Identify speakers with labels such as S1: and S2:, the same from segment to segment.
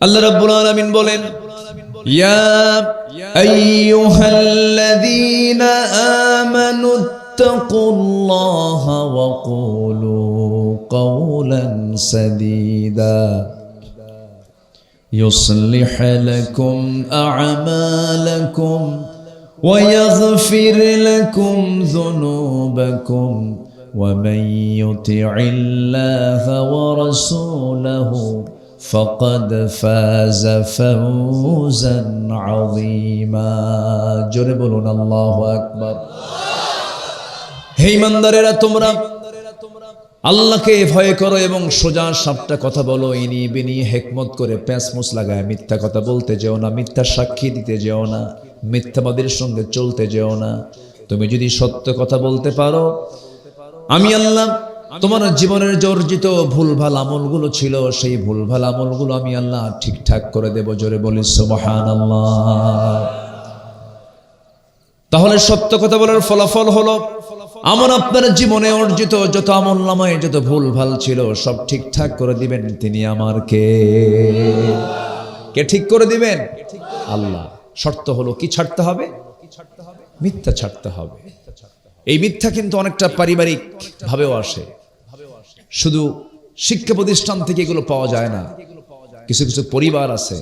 S1: আল্লাহ রাব্বুল আলামিন বলেন, ইয়া আইয়ুহাল্লাযীনা আমানুত্তাকুল্লাহা ওয়া কুলু কাওলান সাদীদা ইউসলিহ লাকুম আ'মালাকুম ওয়া ইয়াগফির লাকুম যুনুবাকুম ওয়া মান ইউতি'ইল্লাহা ওয়া রাসূলাহু فقد فاز فوزا عظيما জোরে বলুন আল্লাহু আকবার। হে ইমানদারেরা, তোমরা আল্লাহকে ভয় করো এবং সোজা সাপটা কথা বলো, ইনি বিনি হিকমত করে প্যাঁচমুচ লাগায় মিথ্যা কথা বলতে যেও না, মিথ্যা সাক্ষী দিতে যেও না, মিথ্যাবাদীর সঙ্গে চলতে যেও না। তুমি যদি সত্য কথা বলতে পারো, আমি আল্লাহ তোমার জীবনের যে অর্জিত ভুলভাল আমলগুলো ছিল, সেই ভুলভাল আমলগুলো আমি আল্লাহ ঠিকঠাক করে দেব। জোরে বলি সুবহানাল্লাহ। তাহলে সত্য কথা বলার ফলাফল হলো আমার আপনার জীবনে অর্জিত যত আমল নামায় যত ভুলভাল ছিল সব ঠিকঠাক করে দিবেন তিনি। আমার কে ঠিক করে দিবেন? আল্লাহ। শর্ত হলো কি ছাড়তে হবে? মিথ্যা ছাড়তে হবে। এই মিথ্যা কিন্তু অনেকটা পারিবারিক ভাবেও আসে, শুধু শিক্ষা প্রতিষ্ঠান থেকে এগুলো পাওয়া যায় না। কিছু কিছু পরিবার আছে,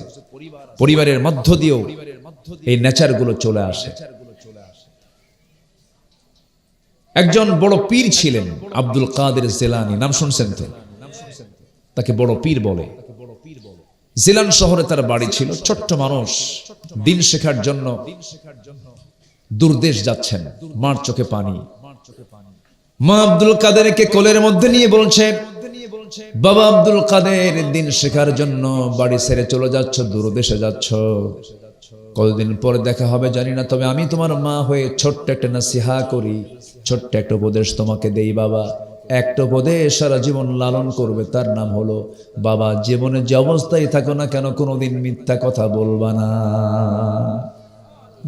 S1: পরিবারের মধ্য দিয়েও এই নেচারগুলো চলে আসে। একজন বড় পীর ছিলেন আব্দুল কাদের জিলানী, নাম শুনছেন তো? তাকে বড় পীর বলে। জিলান শহরে তার বাড়ি ছিল। ছোট্ট মানুষ, দিন শেখার জন্য দূরদেশ যাচ্ছেন, মার চোখে পানি। মা আব্দুল কাদেরকে কোলের মধ্যে নিয়ে বলছে, বাবা আব্দুল কাদের, দিন শেখার জন্য বাড়ি ছেড়ে চলে যাচ্ছ, দূরদেশে যাচ্ছ, কতদিন পরে দেখা হবে জানি না, তবে আমি তোমার মা হয়ে ছোট্ট একটা নাসিহা করি, ছোট্ট একটা উপদেশ তোমাকে দেই বাবা। একটা উপদেশ সারা জীবন লালন করবে, তার নাম হলো বাবা, জীবনে যে অবস্থায় থাকো না কেন কোনোদিন মিথ্যা কথা বলবা না।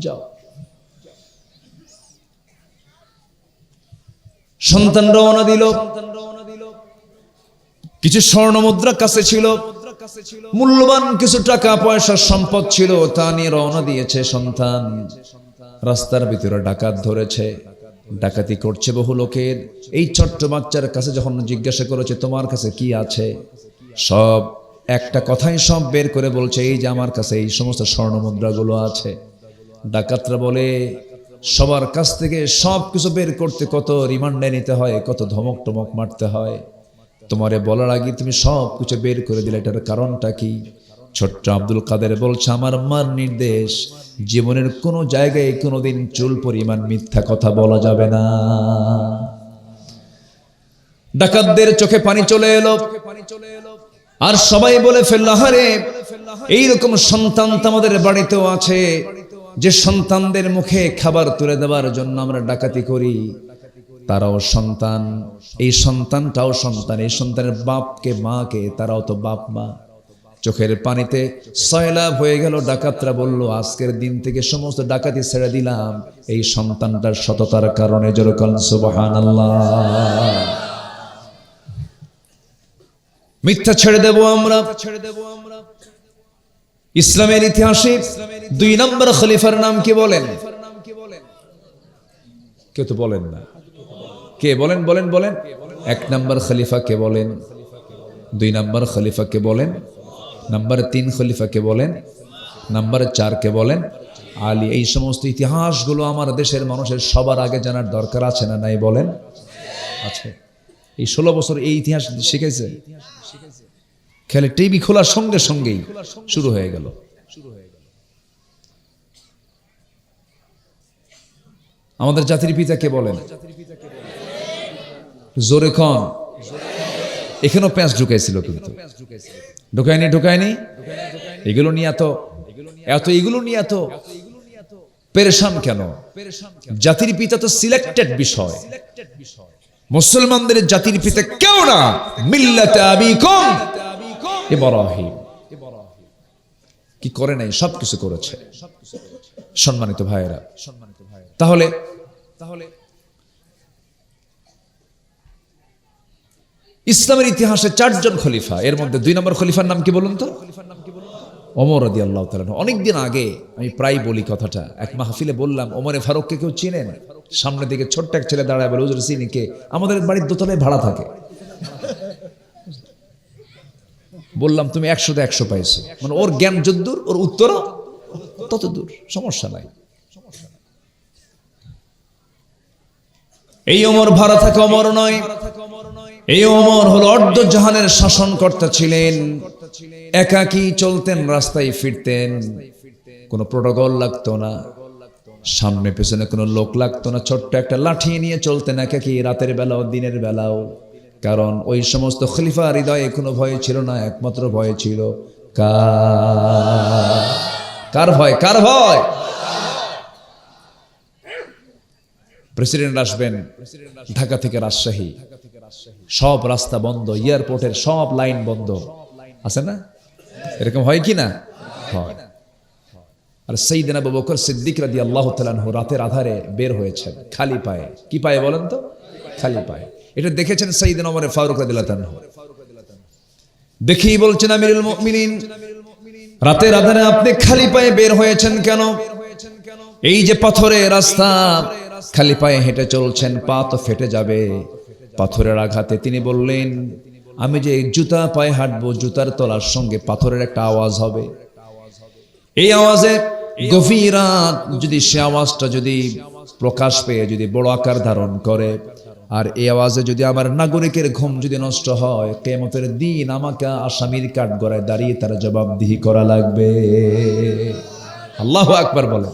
S1: যাও। সন্তান রওনা দিল। কিছু স্বর্ণ মুদ্রা কাছে ছিল, মূল্যবান কিছু টাকা পয়সা সম্পদ ছিল, তা নিয়ে রওনা দিয়েছে সন্তান। রাস্তার ভিতরে ডাকাত ধরেছে, ডাকাতি করছে বহু লোকের। এই ছোট্ট বাচ্চার কাছে যখন জিজ্ঞাসা করেছে তোমার কাছে কি আছে, সব একটা কথাই সব বের করে বলছে, এই যে আমার কাছে এই সমস্ত স্বর্ণ মুদ্রাগুলো আছে। ডাকাতরা বলে, সবার কাছ থেকে সব কিছু বের করতে কত রিমান্ডে নিতে হয়, কত ধমক টমক মারতে হয়, তোমারে বলার আগে তুমি সব কিছু বের করে দিলে, এটার কারণটা কি? ছোট্ট আব্দুল কাদের বলছে, আমার মার নির্দেশ, জীবনের কোনো জায়গায় কোনোদিন চুল পরিমাণ মিথ্যা কথা বলা যাবে না। ডাকাতদের চোখে পানি চলে এলো, আর সবাই বলে ফেলল, আরে এইরকম সন্তান তো আমাদের বাড়িতেও আছে, যে সন্তানদের মুখে খাবার তুলে দেওয়ার জন্য আমরা ডাকাতি করি, তারাও সন্তান, এই সন্তানটাও সন্তান, এই সন্তানের বাপকে মাকে তারাও তো বাপ মা। চোখের পানিতে সয়লাভ হয়ে গেল। ডাকাতরা বলল, আজকের দিন থেকে সমস্ত ডাকাতি ছেড়ে দিলাম এই সন্তানটার সততার কারণে। যেরকম সুবহানাল্লাহ। মিথ্যা ছেড়ে দেব আমরা। ইসলামের ইতিহাসে 2 নম্বর খলিফার নাম কি বলেন? কেউ তো বলেন না। কে বলেন? বলেন বলেন। 1 নম্বর খলিফা কে বলেন? 2 নম্বর খলিফা কে বলেন? নাম্বার 3 খলিফা কে বলেন? নাম্বার 4 কে বলেন? আলী। এই সমস্ত ইতিহাসগুলো আমার দেশের মানুষের সবার আগে জানার দরকার আছে না নাই বলেন? আছে। এই 16 বছর এই ইতিহাস শিখেছে। খেলে টিভি খোলার সঙ্গে সঙ্গেই শুরু হয়ে গেল। আমাদের জাতির পিতা কে বলেন? জোরে খন। এখানেও প্যাঁচ ঢুকাইছিল, কিন্তু ঢুকায়নি। এগুলো নিয়ে এত পেরেশান কেন? জাতির পিতা তো সিলেক্টেড বিষয়। মুসলমানদের জাতির পিতা কেউ না, মিল্লাতে আবিকুম ইব্রাহিম। কি করে নাই? সবকিছু করেছে। সম্মানিত ভাইয়েরা, তাহলে ইসলামের ইতিহাসে 4 জন খলিফা, এর মধ্যে 2 নম্বর খলিফার নাম কি বলুন তো? ওমর রাদিয়াল্লাহু তাআলা। অনেকদিন আগে আমি প্রায় বলি কথাটা, এক মাহফিলে বললাম, ওমরে ফারুককে কেউ চিনেন? সামনে দিকে ছোট্ট এক ছেলে দাঁড়ায় বলে, হুজুর চিনি। কে? আমাদের বাড়ির দোতলায় ভাড়া থাকে। বললাম তুমি 100তে 100 পাইছো, মানে ওর জ্ঞান যদ্দূর ওর উত্তরও তত দূর, সমস্যা নাই। এই ওমর ভাড়া থাকা ওমর নয়, এই ওমর হলো অর্ধ জাহানের শাসনকর্তা ছিলেন। একাকী চলতেন, রাস্তায় ফিরতেন, কোনো প্রোটোকল লাগতো না, সামনে পেছনে কোনো লোক লাগতো না। ছোট্ট একটা লাঠি নিয়ে চলতেন একাকী, রাতের বেলাও দিনের বেলাও। কারণ ওই সমস্ত খলিফা হৃদয়ে কোনো ভয় ছিল না, একমাত্র ভয় ছিল কার ভয়? কার ভয়? প্রেসিডেন্ট আসবেন ঢাকা থেকে রাজশাহী, সব রাস্তা বন্ধ, এয়ারপোর্টের সব লাইন বন্ধ, আছে না? এরকম হয় কি না? হয়। আর সাইয়েদনা আবু বকর সিদ্দিক রাদিয়াল্লাহু তাআলা আনহু রাতের আধারে বের হয়েছেন খালি পায়ে। কি পায়ে বলেন তো? খালি পায়ে। এটা দেখেছেন সাইয়েদনা ওমর ফারুক রাদিয়াল্লাহু তাআলা আনহু। দেখেই বলছেন, আমিরুল মুমিনিন, রাতের আধারে আপনি খালি পায়ে বের হয়েছেন কেন? এই যে পাথরের রাস্তা, খালি পায়ে হেঁটে চলছেন, পা তো ফেটে যাবে পাথরের আঘাতে। তিনি বললেন, আমি যে জুতা পায়ে হাঁটবো, জুতার তলার সঙ্গে পাথরের একটা আওয়াজ হবে। এই আওয়াজে গভীর রাত যদি সে আওয়াজটা যদি প্রকাশ পেয়ে যদি বড় আকার ধারণ করে, আর এই আওয়াজে যদি আমার নাগরিকের ঘুম যদি নষ্ট হয়, কিয়ামতের দিন আমাকে আসামির কাঠগড়ায় দাঁড়িয়ে তার জবাবদিহি করা লাগবে। আল্লাহু আকবার বলে।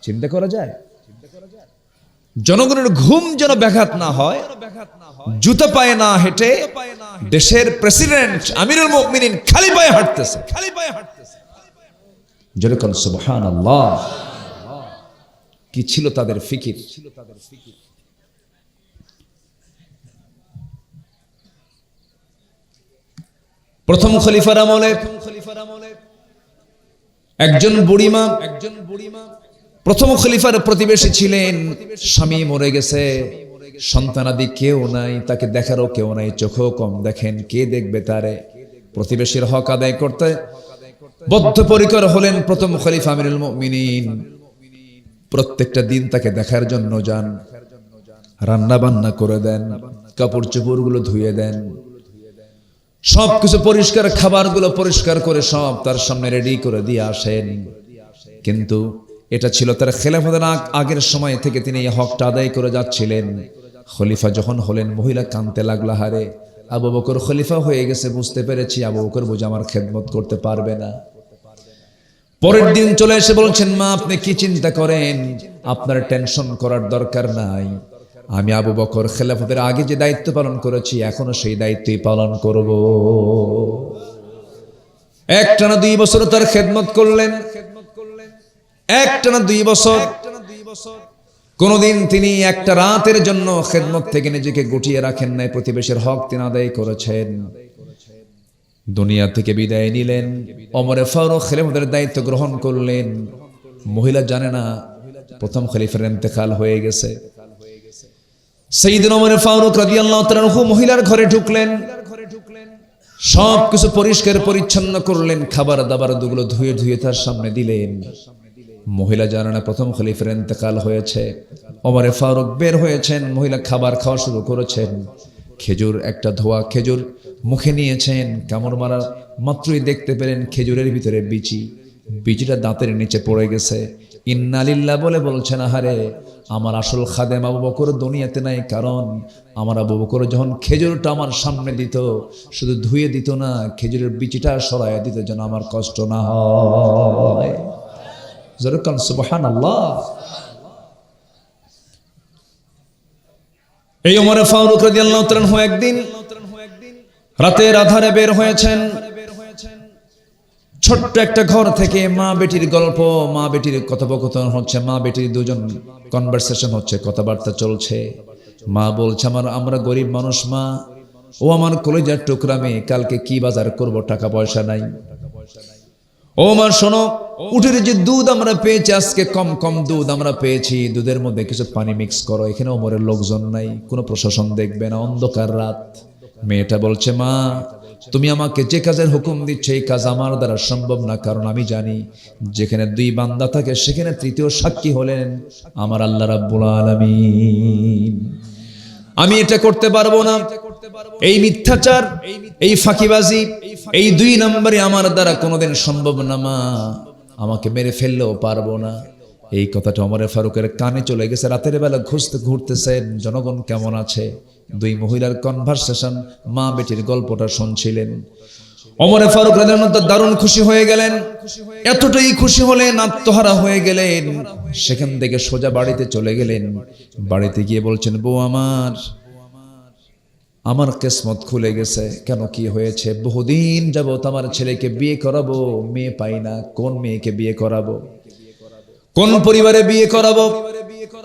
S1: চিন্তা করা যায়? জনগণের ঘুম যেন ব্যাঘাত না হয়, জুতা পায়ে না হেঁটে দেশের প্রেসিডেন্ট আমিরুল মুমিনিন খালি পায়ে হাঁটতেছে। যেরকম সুবহানাল্লাহ, কি ছিল তাদের ফিকির! প্রথম খলিফার আমলে একজন বুড়িমা, প্রথম খলিফার প্রতিবেশী ছিলেন, স্বামী মরে গেছে, সন্তানাদি কেউ নাই, তাকে দেখারও কেউ নাই, চোখেও কম দেখেন, কে দেখবে তারে? প্রতিবেশীর হক আদায় করতে বদ্ধপরিকর হলেন প্রথম খলিফা আমিরুল মুমিনিন। প্রত্যেকটা দিন তাকে দেখার জন্য যান, রান্না বান্না করে দেন, কাপড় চোপড় গুলো ধুয়ে দেন, সবকিছু পরিষ্কার, খাবারগুলো পরিষ্কার করে সব তার সামনে রেডি করে দিয়ে আসেন। কিন্তু এটা ছিল তার খেলাফতের আগের সময় থেকে তিনি এই হকটা আদায় করে যাচ্ছিলেন। খলিফা যখন হলেন, মহিলা কাঁদতে লাগলা, হারে আবু বকর খলিফা হয়ে গেছে, বুঝতে পেরেছি আবু বকর বুঝে আমার খেদমত করতে পারবে না। পরের দিন চলে এসে বলছেন, মা আপনি কি চিন্তা করেন? আপনার টেনশন করার দরকার নাই, আমি আবু বকর খেলাফতের আগে যে দায়িত্ব পালন করেছি এখনো সেই দায়িত্বই পালন করব। একটানা 2 বছর তার খেদমত করলেন, একটানা 2 বছর। কোনদিন তিনি একটা রাতের জন্য খেদমত থেকে নিজেকে গুটিয়ে রাখেন নাই, প্রতিবেশীর হক তিনি আদায় করেছেন। দুনিয়া থেকে বিদায় নিলেন, ওমরে ফারুক খেলাফতের দায়িত্ব গ্রহণ করলেন। মহিলা জানে না প্রথম খলিফার ইন্তেকাল হয়ে গেছে। সাইয়েদনা ওমর ফারুক রাদিয়াল্লাহু তাআলা আনহু মহিলার ঘরে ঢুকলেন, সবকিছু পরিষ্কার পরিচ্ছন্ন করলেন, খাবার দাবার দুগুলো ধুয়ে ধুয়ে তার সামনে দিলেন। মহিলা জানে না প্রথম খলিফার ইন্তেকাল হয়েছে। ওমর ফারুক বের হয়েছেন, মহিলা খাবার খাওয়া শুরু করেছেন। খেজুর একটা ধোয়া খেজুর মুখে নিয়েছেন, কামড় মারার মাত্রই দেখতে পেলেন খেজুরের ভিতরে বিচি, বিচিটা দাঁতের নিচে পড়ে গেছে। ইন্না লিল্লাহ বলে বলছেন, আহারে আমার আসল খাদেম আবু বকর দুনিয়াতে নাই, কারণ আমার আবু বকর যখন খেজুরটা আমার সামনে দিত, শুধু ধুয়ে দিত না, খেজুরের বিচিটা সরাইয়া দিত যেন আমার কষ্ট না হয়। যেরকম সুবহানাল্লাহ। এই ওমর ফারুক রাদিয়াল্লাহু তাআলা আনহু একদিন রাতের আধারে বের হয়েছেন, ছোট্ট একটা ঘর থেকে মা বেটির গল্প, মা বেটির কথোপকথন হচ্ছে, মা বেটির দুজন কনভারসেশন হচ্ছে, কথাবার্তা চলছে। মা বলছে, আমরা গরিব মানুষ মা, ও আমার কলিজার টুকরা মেয়ে, কালকে কি বাজার করব, টাকা পয়সা নাই। ও মা শোনো, উটের যে দুধ আমরা পেয়েছি আজকে, কম কম দুধ আমরা পেয়েছি, দুধের মধ্যে কিছু পানি মিক্স করো। এখানে ওমরের লোকজন নাই, কোনো প্রশাসন দেখবে না, অন্ধকার রাত। মেয়েটা বলছে, মা তুমি আমাকে যে কাজের হুকুম দিচ্ছ এই কাজ আমার দ্বারা সম্ভব না, কারণ আমি জানি যেখানে দুই বান্দা থাকে সেখানে তৃতীয় সাক্ষী হলেন আমার আল্লাহ রাব্বুল আলামিন। আমি এটা করতে পারবো না, এই মিথ্যাচার, এই ফাঁকিবাজি, এই 2 নম্বরে আমার দ্বারা কোনোদিন সম্ভব না মা, আমাকে মেরে ফেললেও পারবো না। এই কথাটা ওমর ফারুকের কানে চলে গেছে। রাতের বেলা ঘুরতেছেন, জনগণ কেমন আছে, 2 মহিলার কনভারসেশন, মা বেটির গল্পটা শুনছিলেন। ওমর ফারুক রাদিয়াল্লাহু আনহু দারুণ খুশি হয়ে গেলেন, এতটাই খুশি হলেন, আত্মহারা হয়ে গেলেন। সেখান থেকে সোজা বাড়িতে চলে গেলেন। বাড়িতে গিয়ে বলছেন, বউ আমার কিসমত খুলে গেছে। কেন, কি হয়েছে? বহুদিন যাবত আমার ছেলেকে বিয়ে করাবো, মেয়ে পাই না। কোন মেয়েকে বিয়ে করাবো, কোন পরিবারে বিয়ে করাবো?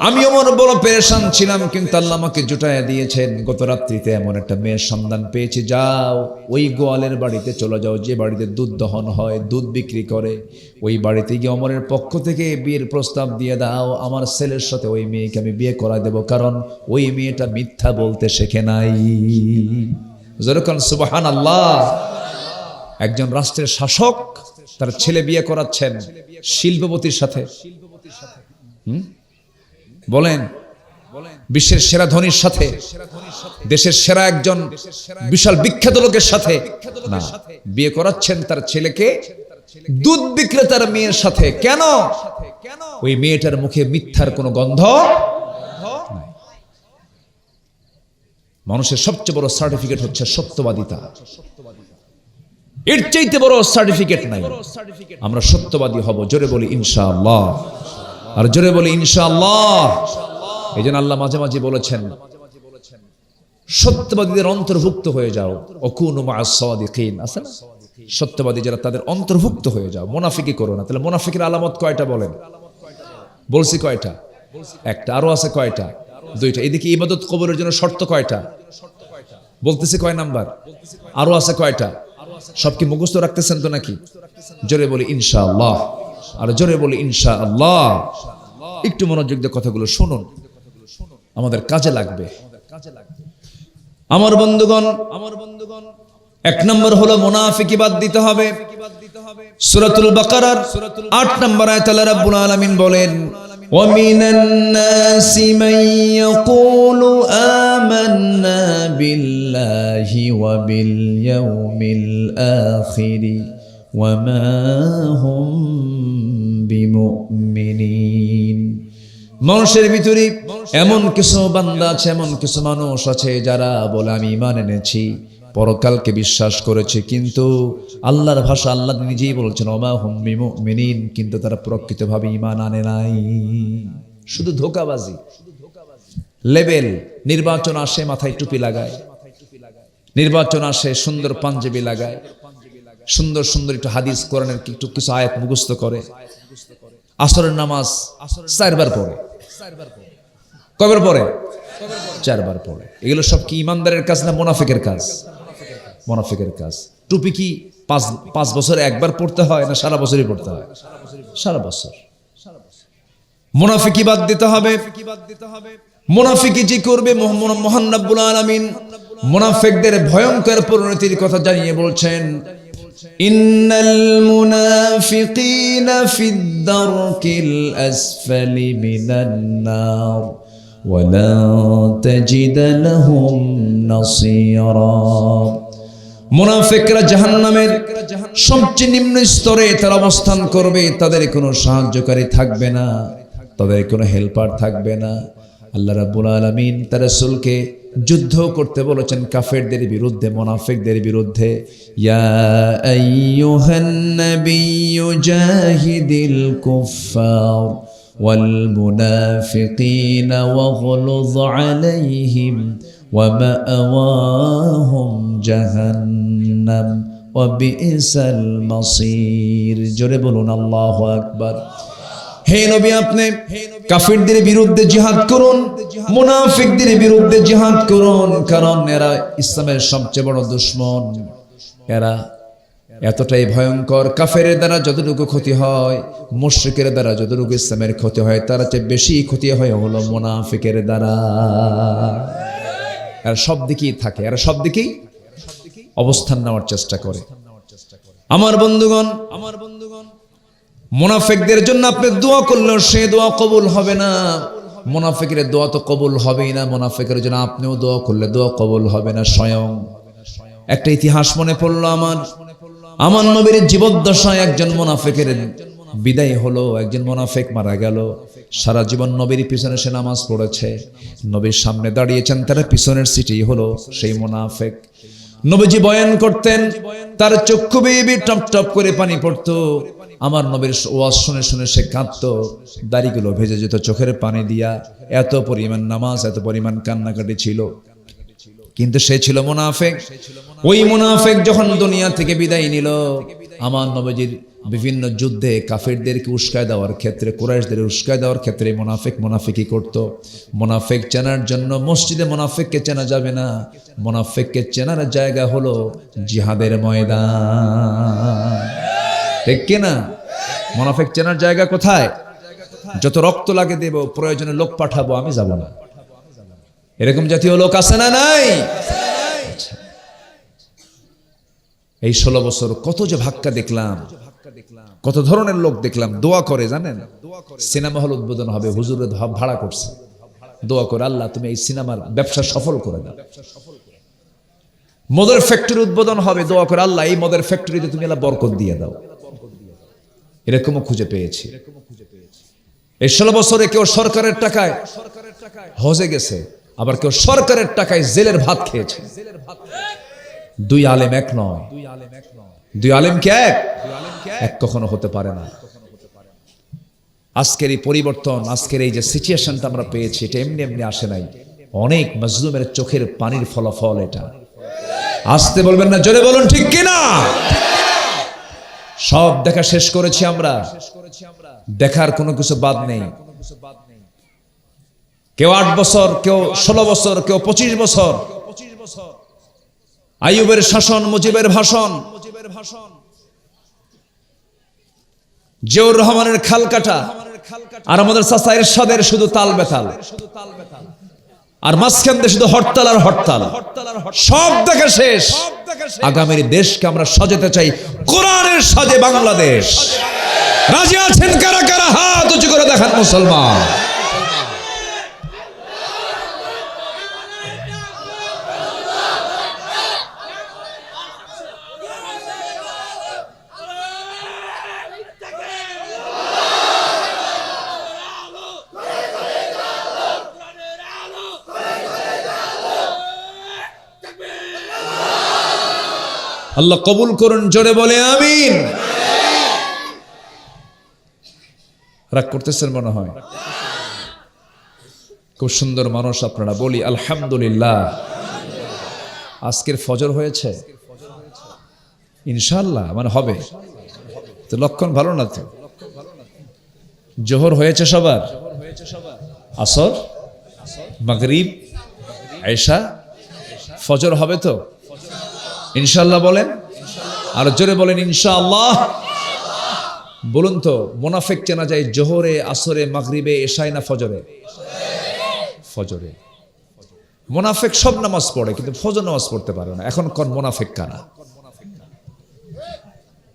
S1: আমি ওমর বড় পেরেশান ছিলাম, কিন্তু আল্লাহ আমাকে জুটাইয়া দিয়েছেন। গত রাত্রিতে এমন একটা মেয়ের সন্ধান পেয়েছি। যাও, ওই গোয়ালের বাড়িতে চলে যাও, যে বাড়িতে দুধ দহন হয়, দুধ বিক্রি করে, ওই বাড়িতে গিয়ে ওমরের পক্ষ থেকে বিয়ের প্রস্তাব দিয়ে দাও। আমার ছেলের সাথে ওই মেয়েকে আমি বিয়ে করা দেব, কারণ ওই মেয়েটা মিথ্যা বলতে শেখে নাই। যেরকম সুবহানাল্লাহ। একজন রাষ্ট্রের শাসক তার ছেলে বিয়ে করাচ্ছেন শিল্পপতির সাথে। বলেন, বিশ্বের সেরা ধনীর সাথে, দেশের সেরা একজন বিশাল বিখ্যাত লোকের সাথে না, বিয়ে করাচ্ছেন তার ছেলেকে দুধ বিক্রেতার মেয়ের সাথে। কেন? ওই মেয়েটার মুখে মিথ্যার কোনো গন্ধ নাই। মানুষের সবচেয়ে বড় সার্টিফিকেট হচ্ছে সত্যবাদিতা। এর চাইতে বড় সার্টিফিকেট নাই। আমরা সত্যবাদী হব। জোরে বলি ইনশাআল্লাহ, আর জোরে বলি ইনশাআল্লাহ। এই জন্য আল্লাহ মাঝে মাঝে বলেছেন, সত্যবাদীদের অন্তর্ভুক্ত হয়ে যাও, অকুনু মা'আস সাদিকিন। আছে না, সত্যবাদী যারা তাদের অন্তর্ভুক্ত হয়ে যাও, মুনাফিকি করো না। তাহলে মুনাফিকের আলামত কয়টা বলেন? বলছি কয়টা? একটা। আরো আছে কয়টা? 2টা। এদিকে ইবাদত কবুলের জন্য শর্ত কয়টা? বলতেছি কয় নাম্বার? আরো আছে কয়টা? সব কি মুখস্থ রাখতেছেন তো নাকি? জোরে বলি ইনশাআল্লাহ, আর জোরে বলি ইনশাআল্লাহ। একটু মনোযোগ দিয়ে কথাগুলো শুনুন, আমাদের কাজে লাগবে। আমার বন্ধুগণ, 1 নম্বর হলো মুনাফিকি বাদ দিতে হবে। সূরাতুল বাকারার 8 নম্বর আয়াতে আল্লাহ রাব্বুল আলামিন বলেন, وَمِنَ النَّاسِ مَن يَقُولُ آمَنَّا بِاللَّهِ وَبِالْيَوْمِ الْآخِرِ وَمَا هُمْ بِمُؤْمِنِينَ। মানুষের ভিতরে এমন কিছু বান্দা আছে, এমন কিছু মানুষ আছে যারা বলে আমি ঈমান এনেছি, পরকালকে বিশ্বাস করেছে, কিন্তু আল্লাহর ভাষা আল্লাহ নিজেই বলছেন ওমা হুম বিমুমিনিন, কিন্তু তারা প্রকৃতভাবে ঈমান আনে নাই। শুধু ধোঁকাবাজি। লেবেল। নির্বাচন আসে মাথায় টুপি লাগায়, নির্বাচন আসে সুন্দর পাঞ্জাবি লাগায়, সুন্দর সুন্দর একটু হাদিস কোরআনের একটু কিছু আয়াত মুখস্থ করে, আসরের নামাজ 4 বার পড়ে। কয়বার পড়ে? 4 বার পড়ে। এগুলো সব কি ইমানদারের কাজ না মুনাফিকের কাজ? মুনাফিকের কাজ। টুপি কি 5 বছরে একবার পড়তে হয় না সারা বছরই পড়তে হয়? সারা বছর। মুনাফিকি বাদ দিতে হবে। মুনাফিকি যে করবে, মহান রব্বুল আলামিন মুনাফিকদের ভয়ঙ্কর পরিণতির কথা জানিয়ে বলছেন, ইন্নাল মুনাফিকিনা ফিদ দারকিল আসফালি মিনান নার ওয়ালা তাজিদ লাহুম নাসীরা। মুনাফিকরা জাহান্নামের সবচেয়ে নিম্ন স্তরে তারা অবস্থান করবে। তাদের কোনো সাহায্যকারী থাকবে না, তাদের কোনো হেল্পার থাকবে না। আল্লাহ রাব্বুল আলামিন তার রাসূলকে যুদ্ধ করতে বলেছেন কাফেরদের বিরুদ্ধে, মুনাফিকদের বিরুদ্ধে। ইয়া আইয়ুহান নাবিয়্যু জাহিদিল কুফফার ওয়াল মুনাফিকিনা ওয়াগলুয আলাইহিম ওয়া মাআওয়াহুম জাহান্নাম ওয়া বি'সাল মাসীর। জোরে বলুন আল্লাহু আকবার। হে নবী, আপনি কাফিরদের বিরুদ্ধে জিহাদ করুন, মুনাফিকদের বিরুদ্ধে জিহাদ করুন, কারণ এরা ইসলামের সবচেয়ে বড় দুশমন। এরা এতটাই ভয়ঙ্কর, কাফেরের দ্বারা যতটুকু ক্ষতি হয়, মুশরিকের দ্বারা যতটুকু ইসলামের ক্ষতি হয়, তার চেয়ে বেশি ক্ষতি হয় হলো মুনাফিকের দ্বারা। এরা সব দিকেই থাকে, এরা সব দিকেই অবস্থান নেওয়ার চেষ্টা করে। আমার বন্ধুগণ, মুনাফিকদের জন্য আপনি দোয়া করলেও সে দোয়া কবুল হবে না। মুনাফিকের দোয়া তো কবুল হবেই না, মুনাফিকের জন্য আপনিও দোয়া করলে দোয়া কবুল হবে না। স্বয়ং একটা ইতিহাস মনে পড়লো আমার নবীর জীবদ্দশায় একজন মুনাফিকের বিদায় হলো, একজন মুনাফিক মারা গেল। সারা জীবন নবীর পিছনে সে নামাজ পড়েছে, নবীর সামনে দাঁড়িয়েছেন, তার পিছনের সিটেই হলো সেই মুনাফিক। নবীজি বয়ান করতেন, তার চক্ষু বেয়ে টপ টপ করে পানি পড়তো। আমার নবীর ওয়াজ শুনে শুনে সে কাঁদতো, দাড়িগুলো ভেজে যেত চোখের পানি দিয়া। এত পরিমাণ নামাজ, এত পরিমাণ কান্নাকাটি ছিল। কিন্তু সে ছিল মুনাফিক। ওই মুনাফিক যখন দুনিয়া থেকে বিদায় নিল, আমার নবীজির বিভিন্ন যুদ্ধে কাফিরদেরকে উস্কায় দেওয়ার ক্ষেত্রে, কুরাইশদের উস্কায় দেওয়ার ক্ষেত্রে মুনাফিকই করত। মুনাফিক চেনার জন্য মসজিদে মুনাফিককে চেনা যাবে না, মুনাফিককে চেনার জায়গা হলো জিহাদের ময়দান। ঠিক কিনা? মুনাফিক চেনার জায়গা কোথায়? যত রক্ত লাগে দেব, প্রয়োজনে লোক পাঠাবো, আমি যাব না। এরকম জাতীয় লোক আছে না নাই? এই 16 বছর কত যে ভাক্কা দেখলাম, কত ধরনের লোক দেখলাম। দোয়া করে জানেন, সিনেমা হল উদ্বোধন হবে, হুজুরের ভাড়া করছে, দোয়া করে, আল্লাহ তুমি এই সিনেমার ব্যবসা সফল করে দাও। মদের ফ্যাক্টরি উদ্বোধন হবে, দোয়া করে, আল্লাহ এই মদের ফ্যাক্টরিতে তুমি আল্লাহ বরকত দিয়ে দাও। এরকমও খুঁজে পেয়েছি। এই 16 বছরে কেউ সরকারের টাকায় হজে গেছে, আবার কেউ সরকারের টাকায় জেলের ভাত খেয়েছে। দুই আলেম এক নয়, দুই আলেম কি এক কখনো হতে পারে না। আজকের এই পরিবর্তন, আজকের এই যে সিচুয়েশনটা আমরা পেয়েছি, এটা এমনি এমনি আসে নাই। অনেক মজলুমের চোখের পানির ফলাফল এটা। আসতে বলবেন না, জোরে বলুন ঠিক কিনা? সব দেখা শেষ করেছি আমরা, দেখার কোনো কিছু বাদ নেই। কেউ 8 বছর, কেউ 16 বছর, কেউ 25 বছর। আইয়ুবের শাসন, মুজিবের ভাষণ, জিয়াউর রহমানের খাল কাটা, আর আমাদের চাচা এরশাদের শুধু তাল বেতাল, আর মাঝখান দিয়ে শুধু হরতাল আর হরতাল। সব দেখা শেষ। আগামীর দেশকে আমরা সাজাতে চাই কোরআনের সাজে বাংলাদেশ। রাজি আছেন কারা কারা? হাত উঁচু করে দেখান মুসলমান। আল্লাহ কবুল করুন, জোরে বলে আমিন। রাগ করতেছেন মনে হয়? খুব সুন্দর মানুষ আপনারা, বলি আলহামদুলিল্লাহ। আজকের ফজর হয়েছে ইনশাআল্লাহ, মানে হবে তো, লক্ষণ ভালো না তো। জোহর হয়েছে সবার, আসর, মাগরিব, এশা, ফজর হবে তো ইনশাআল্লাহ বলেন, আর জোরে বলেন ইনশাআল্লাহ। বলুন তো, মুনাফিক চেনা যায় জোহরে, আসরে, মাগরিবে, এশায় না ফজরে? ফজরে। মুনাফিক সব নামাজ পড়ে কিন্তু ফজর নামাজ পড়তে পারে না। এখন কোন মুনাফিক কারা?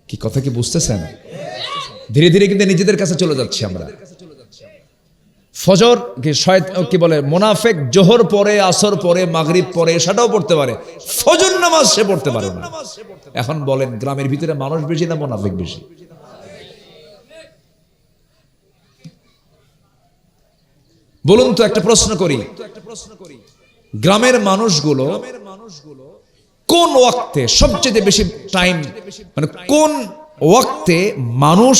S1: কি কথা কি বুঝতেছেন? ধীরে ধীরে কিন্তু নিজেদের কাছে চলে যাচ্ছি আমরা। ফজর কি বলে, মুনাফিক জোহর পরে, আসর পরে, মাগরিব পরে, এশাটাও পড়তে পারে, ফজর নামাজ সে পড়তে পারে না। এখন বলেন, গ্রামের ভিতরে মানুষ বেশি না মুনাফিক বেশি? বলুন তো, একটা প্রশ্ন করি, গ্রামের মানুষগুলো কোন ওয়াক্তে সবচেয়ে বেশি টাইম, মানে কোন ওয়াক্তে মানুষ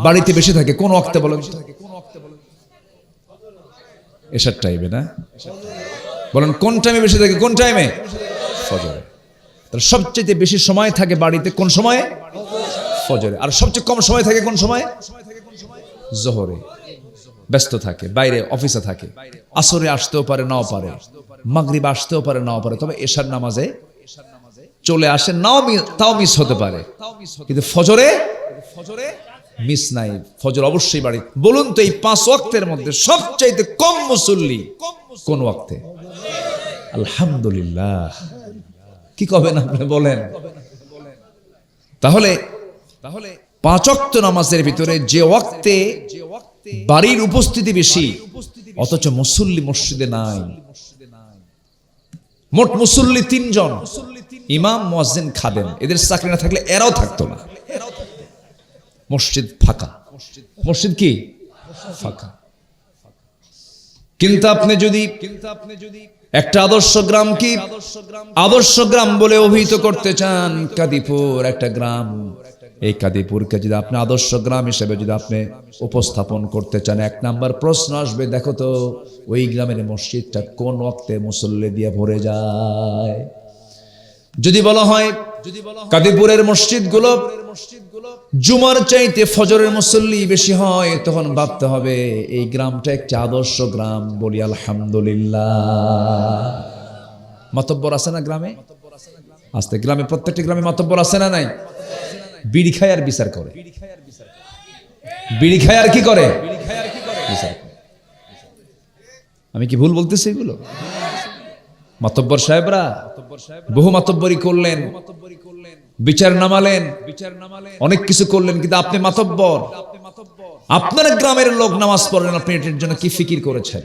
S1: বাড়িতে বেশি থাকে? কোন ওয়াক্তে বলেন? এশার টাইমে না? বলেন কোন টাইমে বেশি থাকে? কোন টাইমে? ফজরে। তাহলে সবচেয়ে বেশি সময় থাকে বাড়িতে কোন সময়ে? ফজরে। আর সবচেয়ে কম সময় থাকে কোন সময়? জোহরে। ব্যস্ত থাকে, বাইরে অফিসে থাকে, আসরে আসতেও পারে নাও পারে, মাগরিব আসতেও পারে নাও পারে, তবে এশার নামাজে চলে আসে, নাও তাও মিস হতে পারে। কিন্তু ফজরে মিস নাই, ফজর অবশ্যই বাড়ি। বলুন তো, এই 5 ওয়াক্তের মধ্যে সবচাইতে কম মুসল্লি কোন ওয়াক্তে? আলহামদুলিল্লাহ। কি করবেন আপনি বলেন? তাহলে 5 ওয়াক্ত নামাজের ভিতরে যে ওয়াক্তে বাড়ির উপস্থিতি বেশি, অথচ মুসল্লি মসজিদে নাই। মোট মুসল্লি 3 জন, ইমাম, মুয়াজ্জিন, খাদেম। এদের চাকরি না থাকলে এরাও থাকতো না। মসজিদ ফাঁকা। মসজিদ কি ফাঁকা। কিন্তু আপনি যদি একটা আদর্শ গ্রাম কি আদর্শ গ্রাম বলে অভিহিত করতে চান, কাদিপুর একটা গ্রাম, এই কাদিপুরকে যদি আপনি আদর্শ গ্রাম হিসেবে যদি আপনি উপস্থাপন করতে চান, 1 নাম্বার প্রশ্ন আসবে, দেখো তো ওই গ্রামের মসজিদটা কোন ওয়াক্তে মুসল্লি দিয়ে ভরে যায়। যদি বলা হয় কাদিপুরের মসজিদগুলো জুমার চাইতে ফজরের মুসল্লি বেশি হয়, তখন ভাবতে হবে এই গ্রামটা একটা আদর্শ গ্রাম। বলি আলহামদুলিল্লাহ। মাতব্বর আছে না গ্রামে? আস্তে গ্রামে, প্রত্যেকটি গ্রামে মাতব্বর আছে না নাই? বিড়ি খায় আর বিচার করে। বিড়ি খায় আর কি করে? বিচার করে। আমি কি ভুল বলতেছি? এগুলো মাতব্বর সাহেবরা বহু মাতব্বরি করলেন, বিচার নামালেন, অনেক কিছু করলেন, কিন্তু আপনি মাতব্বর, আপনার গ্রামের লোক নামাজ পড়লেন, আপনি এটার জন্য কি ফিকির করেছেন,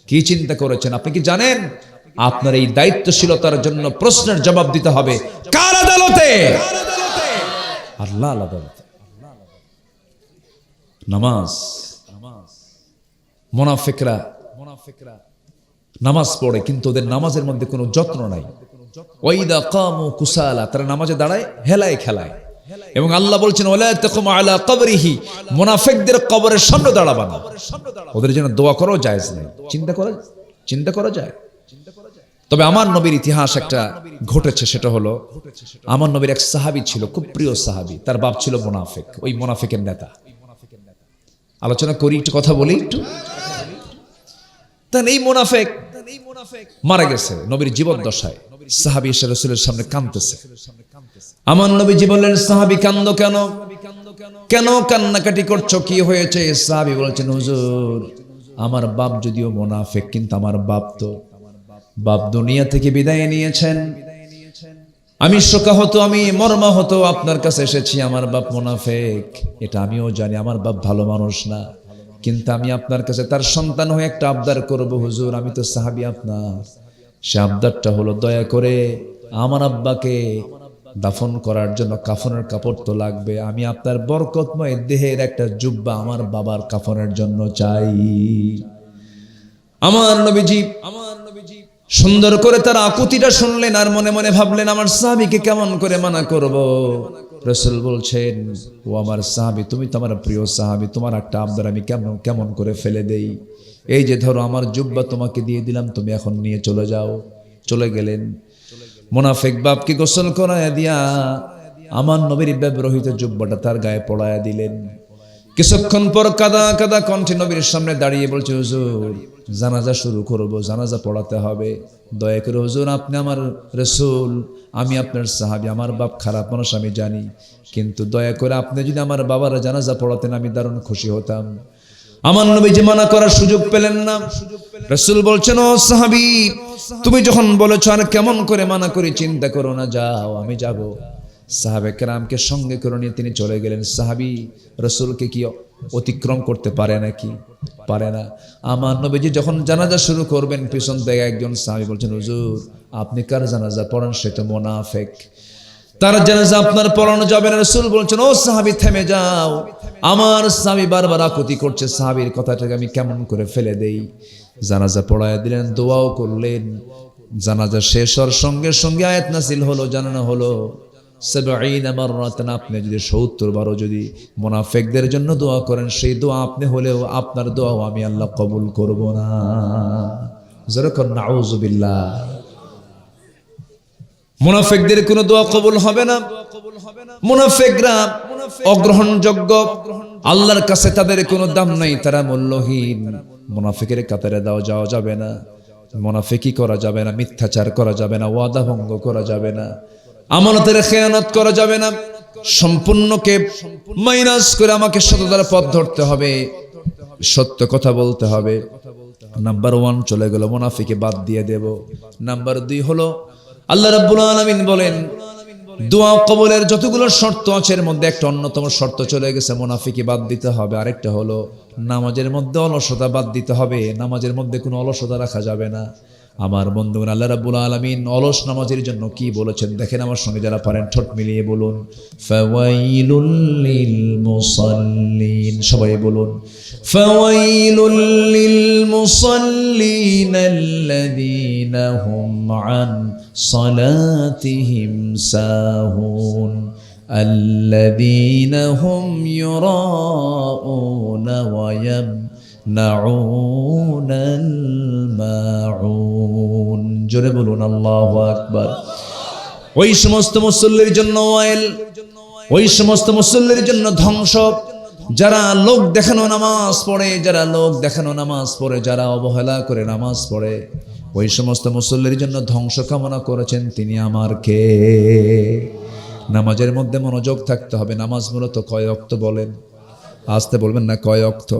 S1: কি চিন্তা করেছেন? আপনি কি জানেন আপনার এই দায়িত্বশীলতার জন্য প্রশ্নের জবাব দিতে হবে কার আদালতে? আল্লাহর আদালতে। নামাজ, মুনাফিকরা নামাজ পড়ে কিন্তু ওদের নামাজের মধ্যে কোনো যত্ন নাই। ওয়াইদা কামু কুসালা, তারা নামাজে দাঁড়ায় হেলায় খেলায়। এবং আল্লাহ বলছেন ওয়ালা তাকুম আলা কবরিহি, মুনাফিকদের কবরের সামনে দাঁড়াবা না। ওদের জন্য দোয়া করাও জায়েজ নেই। চিন্তা করা যায়। তবে আমার নবীর ইতিহাস একটা ঘটেছে, সেটা হলো আমার নবীর এক সাহাবী ছিল, খুব প্রিয় সাহাবী, তার বাপ ছিল মুনাফিক, ওই মুনাফিকের নেতা। আলোচনা করি, একটু কথা বলি একটু। তাই এই মুনাফিক মারা গেছে নবীর জীবদ্দশায়। সাহাবী এসে রাসূলের সামনে কাঁদতেছে। আমার নবীজি বললেন, সাহাবী কাঁদো কেন? কেন কান্নাকাটি করছো? কি হয়েছে? সাহাবী বলছেন, হুজুর আমার বাপ যদিও মুনাফিক, কিন্তু আমার বাপ দুনিয়া থেকে বিদায় নিয়েছেন। আমি শোকাহত, আমি মর্মাহত আপনার কাছে এসেছি। আমার বাপ মুনাফিক, এটা আমিও জানি, আমার বাপ ভালো মানুষ না, কিন্তু আমি আপনার কাছে তার সন্তান হয়ে একটা আবদার করব। হুজুর আমি তো সাহাবী আপনার। সে আবদারটা হলো, দয়া করে আমার আব্বাকে দাফন করার জন্য কাফনের কাপড় তো লাগবে, আমি আপনার বরকতময় দেহের একটা জুব্বা আমার বাবার কাফনের জন্য চাই। আমার নবীজি সুন্দর করে তার আকুতিটা শুনলেন, আর মনে মনে ভাবলেন আমার সাহাবীকে কেমন করে মানা করব। রাসূল বলছেন, ও আমার সাহাবী, তুমি তো আমার প্রিয় সাহাবী, তোমার একটা আবদার আমি কেমন করে ফেলে দেই? এই যে ধরো আমার জুব্বা তোমাকে দিয়ে দিলাম, তুমি এখন নিয়ে চলে যাও। চলে গেলেন। মুনাফিক বাপকে গোসল করায়া দিয়া আমার নবীর ব্যবহৃত জুব্বাটা তার গায়ে পড়ায়া দিলেন। কিছুক্ষণ পর কাদা কাদা কণ্ঠে নবীর সামনে দাঁড়িয়ে বলছে, হুজুর জানাজা শুরু করব, জানাজা পড়াতে হবে, দয়া করে হুজুর আপনি আমার রাসূল, আমি আপনার সাহাবী, আমার বাপ খারাপ মানুষ আমি জানি, কিন্তু দয়া করে আপনি যদি আমার বাবার জানাজা পড়াতেন আমি দারুণ খুশি হতাম। আমার নবীজি মানা করার সুযোগ পেলেন না। রাসূল বলছেন, ও সাহাবী তুমি যখন বলেছো আর কেমন করে মানা করি, চিন্তা করো না, যাও আমি যাব। সাহাবে কেরামকে সঙ্গে করে নিয়ে তিনি চলে গেলেন। সাহাবী রাসূলকে কি অতিক্রম করতে পারে নাকি? পারে না। আমার নবীজি যখন জানাজা শুরু করবেন, পিছন থেকে একজন সাহাবী বলছেন, হুজুর আপনি কার জানাজা পড়ান? সে তো মুনাফিক, তার জানাজা আপনার পড়ানো যাবে না। রাসূল বলছেন, ও সাহাবী থেমে যাও। আমার সাহাবী বারবার আকুতি করছে, সাহাবীর কথাটাকে আমি কেমন করে ফেলে দেই। জানাজা পড়ায় দিলেন, দোয়াও করলেন। জানাজা শেষ হওয়ার সঙ্গে সঙ্গে আয়াত নাযিল হলো, জানানো হলো 70 মাররাতান, আপনি যদি 70 বারও যদি মুনাফিকদের জন্য দোয়া করেন, সেই দোয়া আপনি হলেও আপনার দোয়াও আমি আল্লাহ কবুল করব না। যারকন নাউযুবিল্লাহ। মুনাফিকদের কোনো দোয়া কবুল হবে না। মুনাফিকরা অগ্রহণযোগ্য, আল্লাহর কাছে তাদের কোনো দাম নাই, তারা মূল্যহীন। মুনাফিকের কাতারে যাওয়া যাবে না, মুনাফিকি করা যাবে না, মিথ্যাচার করা যাবে না, ওয়াদা ভঙ্গ করা যাবে না, আমানতের খেয়ানত করা যাবে না। সম্পূর্ণকে মাইনাস করে আমাকে সততার পথ ধরতে হবে, সত্য কথা বলতে হবে। নাম্বার 1 চলে গেল, মুনাফিকে বাদ দিয়ে দেব। নাম্বার 2 হলো আল্লাহ রাব্বুল আলামিন বলেন দোয়া কবুলের যতগুলো শর্ত আছে এর মধ্যে একটা অন্যতম শর্ত চলে গেছে, মুনাফিকি বাদ দিতে হবে। আরেকটা হলো নামাজের মধ্যে অলসতা বাদ দিতে হবে, নামাজের মধ্যে কোনো অলসতা রাখা যাবে না। আমার বন্ধুগণ, আল্লাহ রাব্বুল আলামিন অলস নামাজের জন্য কি বলেছেন দেখেন আমার সঙ্গে, যারা পারেন ঠোঁট মিলিয়ে বলুন, ফাওয়াইলুল লিল মুসাল্লিন। সবাই বলুন, ফাওয়াইলুল লিল মুসাল্লিন আল্লাযীনা হুম আন সালাতিহিম সাহুন আল্লাযীনা হুম ইউরাউনা ওয়া নাউনাল মাউন। জোরে বলুন আল্লাহু আকবার। ওই সমস্ত মুসল্লির জন্য ওয়াইল, ওই সমস্ত মুসল্লির জন্য ধ্বংস যারা লোক দেখানো নামাজ পড়ে, যারা লোক দেখানো নামাজ পড়ে, যারা অবহেলা করে নামাজ পড়ে, ওই সমস্ত মুসল্লির জন্য ধ্বংস কামনা করেছেন তিনি আমার কে। নামাজের মধ্যে মনোযোগ থাকতে হবে। নামাজ মূলত কয় ওয়াক্ত বলেন? আসতে বলবেন না, কয় ওয়াক্ত?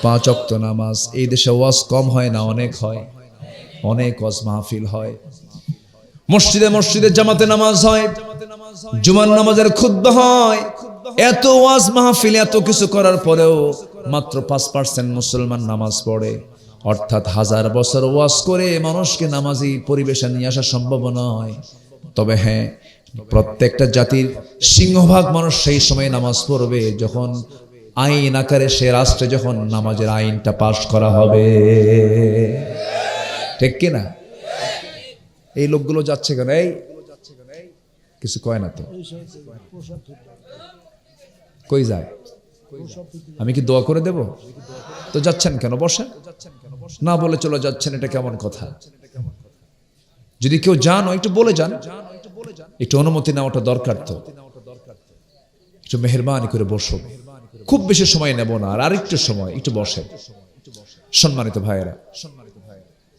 S1: 5 ওয়াক্ত নামাজ। এই দেশে ওয়াজ কম হয় না, অনেক হয়, অনেক ওয়াজ মাহফিল হয়। মসজিদে মসজিদে জামাতে নামাজ হয়, জুমার নামাজের খুতবা হয়। এত ওয়াজ মাহফিল, এত কিছু করার পরেও মাত্র 5% মুসলমান নামাজ পড়ে। অর্থাৎ 1000 বছর ওয়াজ করে মানুষকে নামাজি পরিবেশে নিয়ে আসা সম্ভব নয়। তবে হ্যাঁ, প্রত্যেকটা জাতির সিংহভাগ মানুষ সেই সময় নামাজ পড়বে যখন আইন আকারে সে রাষ্ট্রে যখন নামাজের আইনটা পাশ করা হবে। ঠিক কিনা? এই লোকগুলো যাচ্ছে কেন? এই কিছু কয় না তো, কই যায়? আমি কি দোয়া করে দেব? তো যাচ্ছেন কেন? বসেন না, বলে চলে যাচ্ছেন, এটা কেমন কথা? যদি কেউ যান একটু বলে যান, একটু অনুমতি নেওয়াটা দরকার। তো একটু মেহেরবানি করে বসো, খুব বেশি সময় নেব না, আর আরেকটু সময় একটু বসেন সম্মানিত ভাইয়েরা।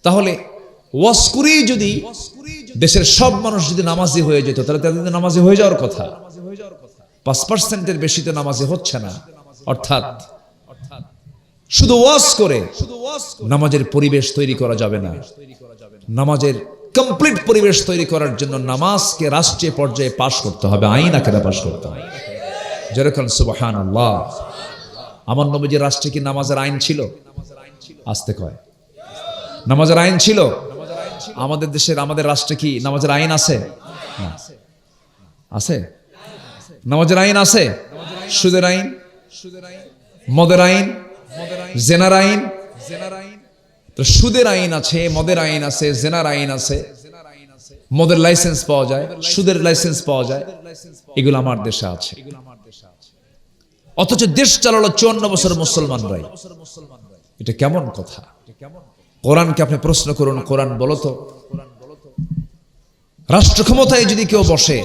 S1: তাহলে ওয়াজ করেই যদি দেশের সব মানুষ যদি নামাজি হয়ে যেত তাহলে তাদের নামাজি হয়ে যাওয়ার কথা। 5%-এর বেশি তো নামাজি হচ্ছে না। অর্থাৎ শুধু ওয়াজ করে নামাজের পরিবেশ তৈরি করা যাবে না। নামাজের কমপ্লিট পরিবেশ তৈরি করার জন্য নামাজকে রাষ্ট্রীয় পর্যায়ে পাশ করতে হবে, আইন আকারে পাশ করতে হবে। যেরকম সুবহানাল্লাহ। আমার নবীজির রাষ্ট্রে কি নামাজের আইন ছিল? আসতে কয়, নামাজের আইন ছিল? আমাদের দেশের, আমাদের রাষ্ট্রে কি নামাজের আইন আছে? আছে? নামাজের আইন আছে? সুদের আইন, মদের আইন, জেনার আইন। তো সুদের আইন আছে, মদের আইন আছে, জেনার আইন আছে। মদের লাইসেন্স পাওয়া যায়, সুদের লাইসেন্স পাওয়া যায়, এগুলো আমার দেশে আছে। অথচ দেশ চালালো 54 বছর মুসলমানরাই। এটা কেমন কথা? কোরআনকে আপনি প্রশ্ন করুন, কোরআন বলো তো, রাষ্ট্র ক্ষমতায় যদি কেউ বসে,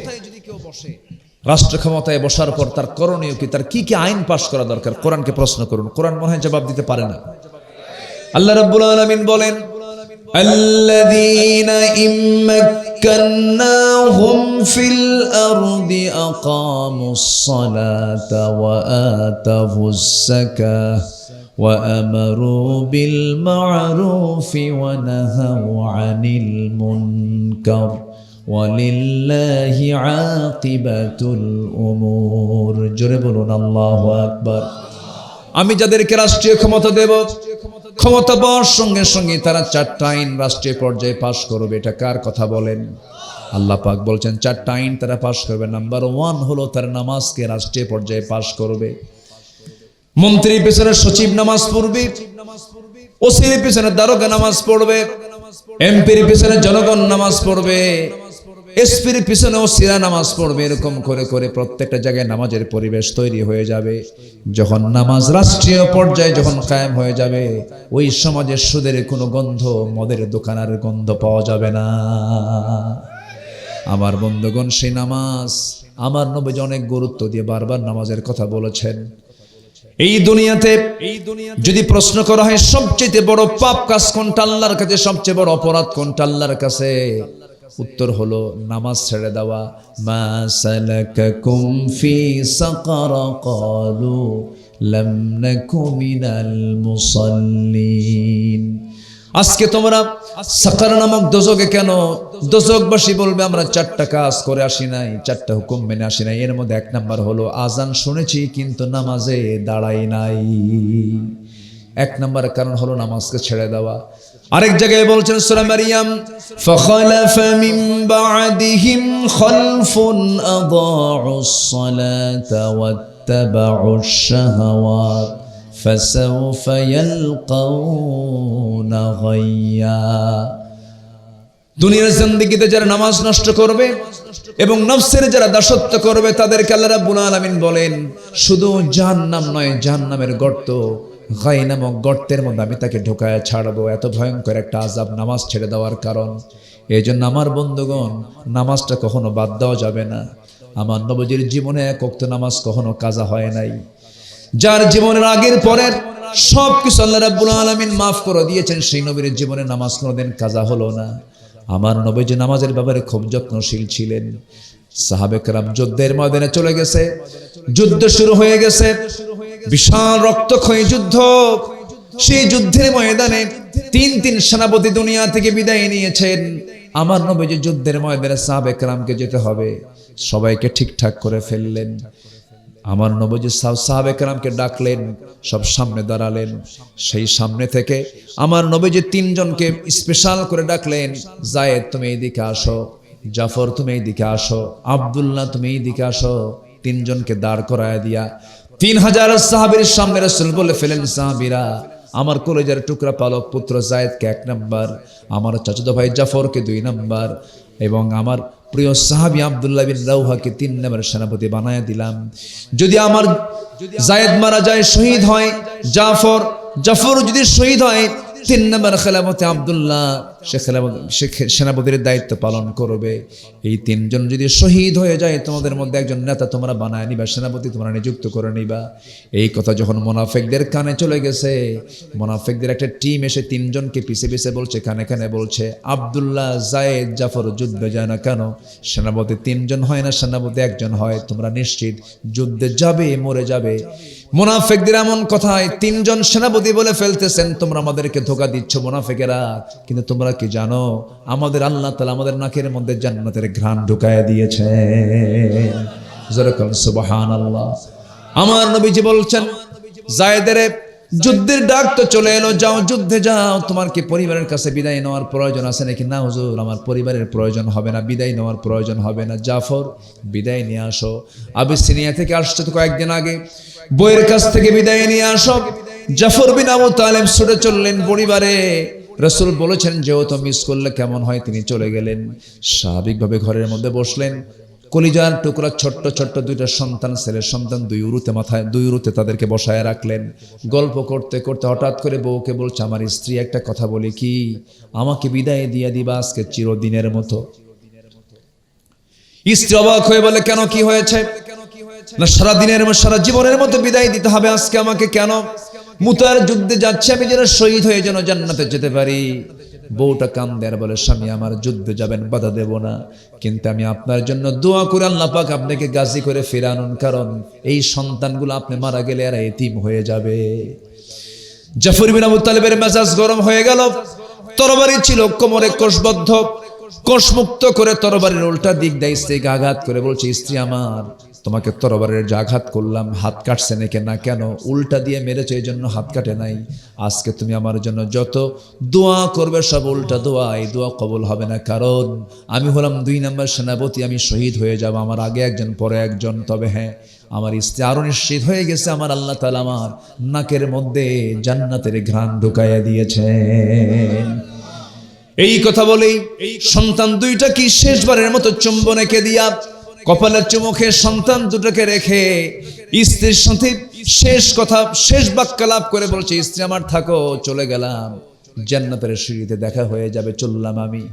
S1: রাষ্ট্র ক্ষমতায় বসার পর তার করণীয় কি, তার কি কি আইন পাশ করা দরকার? কোরআনকে প্রশ্ন করুন, কোরআন মনে হয় জবাব দিতে পারে না। আল্লাহ রাব্বুল আলামিন বলেন, الذين إن مكناهم في الأرض أقاموا الصلاة وآتوا الزكاة وأمروا بالمعروف ونهوا عن المنكر ولله عاقبة الأمور। জোরে বলুন আল্লাহু আকবার। আমি যাদেরকে রাষ্ট্রীয় ক্ষমতা দেব, ক্ষমতা পাওয়ার সঙ্গে সঙ্গে তারা 4টা আইন রাষ্ট্রীয় পর্যায়ে পাশ করবে। এটা কার কথা বলেন? আল্লাহ পাক বলছেন 4টা আইন তারা পাশ করবে। নাম্বার 1 হলো তার নামাজকে রাষ্ট্রীয় পর্যায়ে পাশ করবে। মন্ত্রীর পেছনে সচিব নামাজ পড়বে, ওসির পেছনে দারোগা নামাজ পড়বে, এমপির পেছনে জনগণ নামাজ পড়বে, এসপির পিছনে ওসিরা নামাজ পড়বে। এরকম করে করে প্রত্যেকটা জায়গায় নামাজের পরিবেশ তৈরি হয়ে যাবে। যখন নামাজ রাষ্ট্রীয় পর্যায়ে যখন কায়েম হয়ে যাবে, ওই সমাজের সুদের কোনো গন্ধ, মদের দোকানের গন্ধ পাওয়া যাবে না। আমার বন্ধুগণ, সেই নামাজ আমার নবী অনেক গুরুত্ব দিয়ে বারবার নামাজের কথা বলেছেন। এই দুনিয়াতে যদি প্রশ্ন করা হয় সবচেয়ে বড় পাপ কাজ কোনটা আল্লাহর কাছে, সবচেয়ে বড় অপরাধ কোনটা আল্লাহর কাছে, উত্তর হলো নামাজ ছেড়ে দেওয়া। মা সালাকাকুম ফি সাকার ক্বালু লাম নাকু মিনাল মুসাল্লিন। আজকে তোমরা সাকার নামক দোজকে কেন, দোজকবাসী বলবে আমরা 4টা কাজ করে আসি নাই, 4টা হুকুম মেনে আসি নাই। এর মধ্যে 1 নাম্বার হলো আজান শুনেছি কিন্তু নামাজে দাঁড়াই নাই। 1 নাম্বার কারণ হলো নামাজকে ছেড়ে দেওয়া। আরেক জায়গায় বলছেন সূরা মারিয়াম, ফাখালাফা মিন বা'দিহিম খালফুন আদাউস সালাতা ওয়াত্তাবাউশ শাহাওয়াত ফাসাউফা ইয়ালকাউনা গায়্যা। দুনিয়ার জিন্দেগিতে যারা নামাজ নষ্ট করবে এবং নফসের যারা দাসত্ব করবে তাদেরকে আল্লাহ রাব্বুল আলামিন বলেন শুধু জাহান্নাম নয়, জাহান্নামের গর্ত, গায় নামক গর্তের মধ্যে আমি তাকে ঢোকায় ছাড়বো। এত ভয়ঙ্কর একটা আযাব নামাজ ছেড়ে দেওয়ার কারণ। এই জন্য আমার বন্ধুগণ, নামাজটা কখনো বাদ দেওয়া যাবে না। আমার নবীজির জীবনে 1 ওয়াক্ত নামাজ কখনো কাজা হয় নাই। যার জীবনের আগের পরের সব কিছু আল্লাহ রাব্বুল আলামিন মাফ করে দিয়েছেন, সেই নবীর জীবনে নামাজ কোনোদিন কাজা হলো না। আমার নবীজি নামাজের ব্যাপারে খুব যত্নশীল ছিলেন। সাহাবে কেরাম যুদ্ধের ময়দানে চলে গেছে, যুদ্ধ শুরু হয়ে গেছে, বিশাল রক্তক্ষয়ী যুদ্ধ। সেই যুদ্ধের ময়দানে 3 সেনাপতি দুনিয়া থেকে বিদায় নিয়েছেন। আমার নবীজি যুদ্ধের ময়দানে সাহাবে কেরামকে যেতে হবে, সবাইকে ঠিকঠাক করে ফেললেন। আমার নবীজি সাহাবে কেরামকে ডাকলেন, সব সামনে দাঁড়ালেন। সেই সামনে থেকে আমার নবীজি 3 জনকে স্পেশাল করে ডাকলেন, যায়েদ তুমি এইদিকে আসো, জাফর তুমি এইদিকে আসো, আব্দুল্লাহ তুমি এইদিকে আসো। 3 জনকে দাঁড় করায় দিয়া 3000 সাহাবীর সামনে রাসূল বলে ফেলেন, সাহাবীরা আমার কলেজের টুকরা পালক পুত্র যায়েদকে 1 নাম্বার, আমার চাচাতো ভাই জাফরকে 2 নাম্বার এবং আমার প্রিয় সাহাবী আব্দুল্লাহ বিন রাওহাকে 3 নম্বর সেনাপতি বানায় দিলাম। যদি আমার যায়েদ মারা যায়, শহীদ হয় জাফর যদি শহীদ হয়, 3 নম্বর খেলাফতে আব্দুল্লাহ সে সেনাপতির দায়িত্ব পালন করবে। এই 3 জন যদি শহীদ হয়ে যায়, তোমাদের মধ্যে একজন নেতা তোমরা বানায় নিবা, সেনাপতি তোমরা নিযুক্ত করে নিবা। এই কথা যখন মুনাফিকদের কানে চলে গেছে, মুনাফিকদের একটা টিম এসে 3 জনকে পিছে পিছে বলছে, কানে কানে বলছে, আব্দুল্লাহ যায়েদ জাফর যুদ্ধে যায় না কেন? সেনাপতি 3 জন হয় না, সেনাপতি 1 জন হয়, তোমরা নিশ্চিত যুদ্ধে যাবে, মরে যাবে। মুনাফিকদের এমন কথায় 3 জন সেনাপতি বলে ফেলতেছেন, তোমরা আমাদেরকে ধোঁকা দিচ্ছ মুনাফিকেরা। কিন্তু তোমরা কি জানো, আমাদের আল্লাহ তাআলা আমাদের নাকের মধ্যে জান্নাতের ঘ্রাণ ঢুকায় দিয়েছে। যেরকম সুবহানাল্লাহ। আমার নবীজি বলছেন, যায়েদের যুদ্ধের ডাক তো চলে এলো, যাও যুদ্ধে যাও। তোমার কি পরিবারের কাছে বিদায় নেওয়ার প্রয়োজন আছে নাকি? না হুজুর, আমার পরিবারের প্রয়োজন হবে না, বিদায় নেওয়ার প্রয়োজন হবে না। জাফর বিদায় নিয়ে আসো, আবিসিনিয়া থেকে আসছে তো কয়েকদিন আগে, বইয়ের কাছ থেকে বিদায় নিয়ে আসো। জাফর বিন আবু তালেব ছুটে চললেন পরিবারে। রাসূল বলেছেন যেহেতু মিস করলে কেমন হয়, তিনি চলে গেলেন। স্বাভাবিকভাবে ঘরের মধ্যে বসলেন, কলিজার টুকরা ছোট্ট ছোট্ট 2টা সন্তান, ছেলের সন্তান, 2 উরুতে মাথায় 2 উরুতে তাদেরকে বসায় রাখলেন। গল্প করতে করতে হঠাৎ করে বউকে বলছে, আমার স্ত্রী একটা কথা বলি কি, আমাকে বিদায় দিয়ে দিবা আজকে চিরদিনের মতো। স্ত্রী অবাক হয়ে বলে, কেন, কি হয়েছে? না, সারা দিনের সারা জীবনের মতো বিদায় দিতে হবে আজকে আমাকে, কেন? মুতার যুদ্ধে যাচ্ছে, আমি যেন শহীদ হয়ে যেন জান্নাতে যেতে পারি। বউটা কান্দে আর বলে, স্বামী আমার যুদ্ধে যাবেন, বাধা দেব না, কিন্তু আমি আপনার জন্য দোয়া করে আল্লাহ পাক আপনাকে গাজী করে ফিরানুন, কারণ এই সন্তানগুলো আপনি মারা গেলে আর এতিম হয়ে যাবে। জাফর বিন আবু তালেবের মেজাজ গরম হয়ে গেল। তরবারি ছিল কোমরে কোষবদ্ধ, কোষমুক্ত করে তরবারির উল্টা দিক দিয়ে স্ত্রীকে আঘাত করে বলছে, স্ত্রী আমার, তোমাকে তরবারির যে আঘাত করলাম, হাত কাটছে নাকি? না, কেন? উল্টা দিয়ে মেরেছে, এই জন্য হাত কাটে নাই। আজকে তুমি আমার জন্য যত দোয়া করবে সব উল্টা দোয়া, এই দোয়া কবুল হবে না, কারণ আমি হলাম 2 নম্বর সেনাপতি, আমি শহীদ হয়ে যাব, আমার আগে একজন পরে একজন। তবে হ্যাঁ, আমার স্ত্রী আরো নিশ্চিত হয়ে গেছে, আমার আল্লাহ তাআলা আমার নাকের মধ্যে জান্নাতের ঘ্রাণ ঢুকাইয়া দিয়েছে। এই কথা বলেই সন্তান 2টা কি শেষবারের মতো চুম্বন এঁকে দিয়া কপালের চুমুখে সন্তান 2টাকে রেখে স্ত্রীর সাথে শেষ কথা, শেষ বাক্যালাপ করে বলছে, স্ত্রী আমার থাকো, চলে গেলাম, জান্নাতের সিঁড়িতে দেখা হয়ে যাবে, চললাম আমি।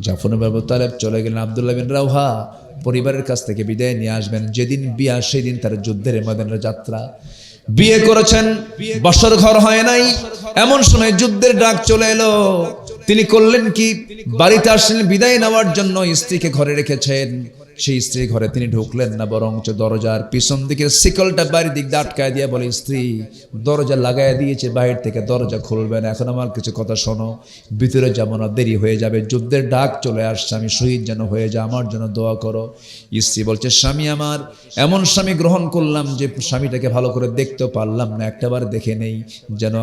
S1: জাফর বিন আবু তালেব চলে গেলেন। আব্দুল্লাহ বিন রাওহা পরিবারের কাছ থেকে বিদায় নিয়ে আসবেন। যেদিন বিয়া সেদিন তার যুদ্ধের ময়দানের যাত্রা। বিয়ে করেছেন, বাসর ঘর হয় নাই, এমন সময় যুদ্ধের ডাক চলে এলো। তিনি করলেন কি, বাড়িতে আসলেন বিদায় নেওয়ার জন্য, স্ত্রীকে ঘরে রেখেছেন। সেই স্ত্রী ঘরে তিনি ঢুকলেন না, বরঞ্চ দরজার পিছন দিকে শিকলটা বাইরের দিক দিয়ে আটকায় দিয়ে বলে, স্ত্রী দরজা লাগাই দিয়েছে, বাইরে থেকে দরজা খুলবে না, এখন আমার কিছু কথা শোনো, ভিতরে যাবো না, দেরি হয়ে যাবে, যুদ্ধের ডাক চলে আসছে, আমি শহীদ যেন হয়ে যায়, আমার জন্য দোয়া করো। স্ত্রী বলছে, স্বামী আমার, এমন স্বামী গ্রহণ করলাম যে স্বামীটাকে ভালো করে দেখতেও পারলাম না, একটাবার দেখে নেই, যেন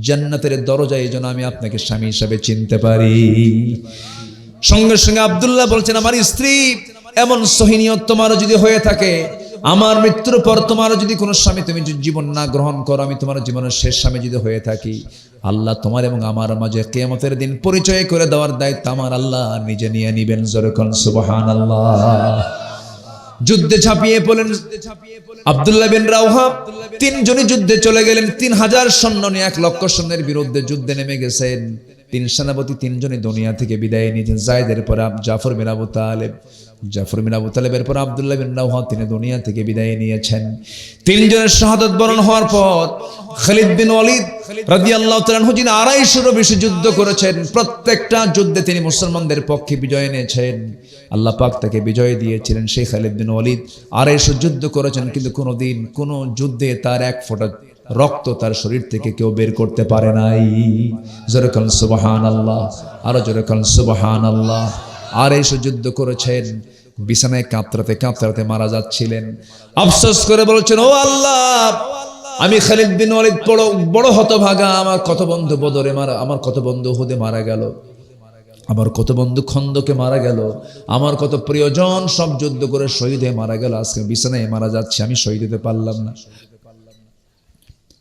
S1: জান্নাতের দরজায় যেন আমি আপনাকে স্বামী হিসাবে চিনতে পারি। সঙ্গে সঙ্গে আব্দুল্লাহ বলছেন, আমার স্ত্রী, এমন সহিনিয়ত তোমারও যদি হয়ে থাকে, আমার মৃত্যুর পর তোমারও যদি কোনো স্বামী তুমি জীবন না গ্রহণ করো, আমি তোমার জীবনের শেষ স্বামী যদি হয়ে থাকি, আল্লাহ তোমার এবং আমার মাঝে কিয়ামতের দিন পরিচয় করে দেওয়ার দায়িত্ব আমার আল্লাহ নিজে নিয়ে নিবেন। জোরে কোন সুবহানাল্লাহ। যুদ্ধে ঝাঁপিয়ে পড়লেন আব্দুল্লাহ বিন রাওহা, তিনজনই যুদ্ধে চলে গেলেন, 3000 সৈন্য নিয়ে 1 লক্ষ সৈন্যের বিরুদ্ধে যুদ্ধে নেমে গেছেন। 3 সেনাপতি 3 জনই দুনিয়া থেকে বিদায় নিয়েছেন। যায়েদের পর জাফর বিন আবু তালেব, জাফর বিন আবু তালেবের পর আব্দুল্লাহ বিন রাওহা, তিনি দুনিয়া থেকে বিদায় নিয়েছেন। 3 জনের শাহাদাত বরণ হওয়ার পর খালিদ বিন ওয়ালিদ রাদিয়াল্লাহু তাআলা আনহু, যিনি 250 বেশি যুদ্ধ করেছেন, প্রত্যেকটা যুদ্ধে তিনি মুসলমানদের পক্ষে বিজয় এনেছেন, আল্লাহ পাক তাকে বিজয় দিয়েছিলেন। সেই খালিদ বিন ওয়ালিদ 250 যুদ্ধ করেছেন, কিন্তু কোনোদিন কোনো যুদ্ধে তার 1 ফোঁটা রক্ত তার শরীর থেকে কেউ বের করতে পারে নাই। জোরে বলেন সুবহানাল্লাহ, আরো জোরে বলেন সুবহানাল্লাহ। 250 যুদ্ধ করেছেন, বিছানায় কাঁপতে কাঁপতে মারা যাচ্ছিলেন। আফসোস করে বলছেন, ও আল্লাহ, আমি খালিদ বিন ওয়ালিদ বড় হতভাগা, আমার কত বন্ধু বদরে মারা, আমার কত বন্ধু উহুদে মারা গেল, আমার কত বন্ধু খন্দকে মারা গেল, আমার কত প্রিয়জন সব যুদ্ধ করে শহীদ হয়ে মারা গেল, আজকে বিছানায় মারা যাচ্ছে, আমি শহীদ হতে পারলাম না।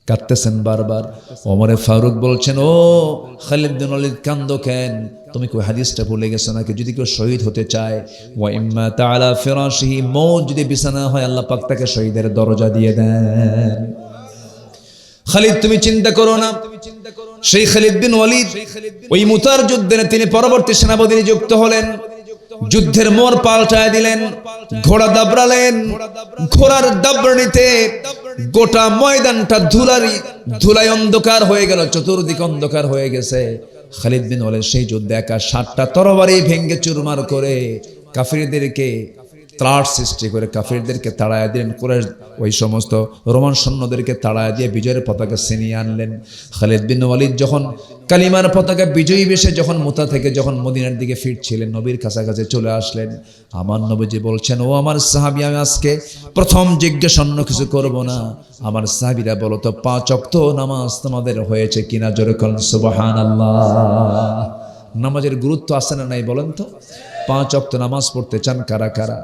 S1: কাঁদতেছেন বারবার। ওমরে ফারুক বলছেন, ও খালিদ বিন ওয়ালিদ, কান্দো কেন? তুমি কি হাদিসটা ভুলে গেছো নাকি? যদি কেউ শহীদ হতে চায়, ওয়া ইম্মা তাআলা ফিরাশিহি, মৌত যদি বিছানা হয়, আল্লাহ পাক তাকে শহীদের দরজা দিয়ে দেন। খালিদ, তুমি চিন্তা করো না। সেই খালিদ বিন ওয়ালিদ ওই মুতার যুদ্ধে তিনি পরবর্তী সেনাপতি নিযুক্ত হলেন। যুদ্ধের মোড় পাল্টায় দিলেন, ঘোড়া দাবড়ালেন। ঘোড়ার দাবড়ানিতে গোটা ময়দানটা ধুলায় অন্ধকার হয়ে গেল, চতুর্দিক অন্ধকার হয়ে গেছে। খালিদ বিন ওয়ালিদ সেই যুদ্ধে একা 7টা তরবারি ভেঙ্গে চুরমার করে কাফিরদেরকে ত্রাস সৃষ্টি করে কাফিরদেরকে তাড়ায় দিলেন। কুরাইশ ওই সমস্ত রোমান সৈন্যদেরকে তাড়ায় দিয়ে বিজয়ের পতাকা ছিনিয়ে আনলেন। খালিদ বিন ওয়ালিদ যখন কালিমার পতাকা বিজয়ী বেশে যখন মুতা থেকে যখন মদিনার দিকে ফিরছিলেন, নবীর কাছাকাছি চলে আসলেন। আমার নবীজি বলছেন, ও আমার সাহাবী, আমি আজকে প্রথম জিজ্ঞেস অন্য কিছু করব না, আমার সাহাবীরা বলো তো 5 ওয়াক্ত নামাজ তোমাদের হয়েছে কিনা? জোরে বলেন সুবহানাল্লাহ। নামাজের গুরুত্ব আছে না নাই বলেন তো? 5 ওয়াক্ত নামাজ পড়তে চান কারা কারা?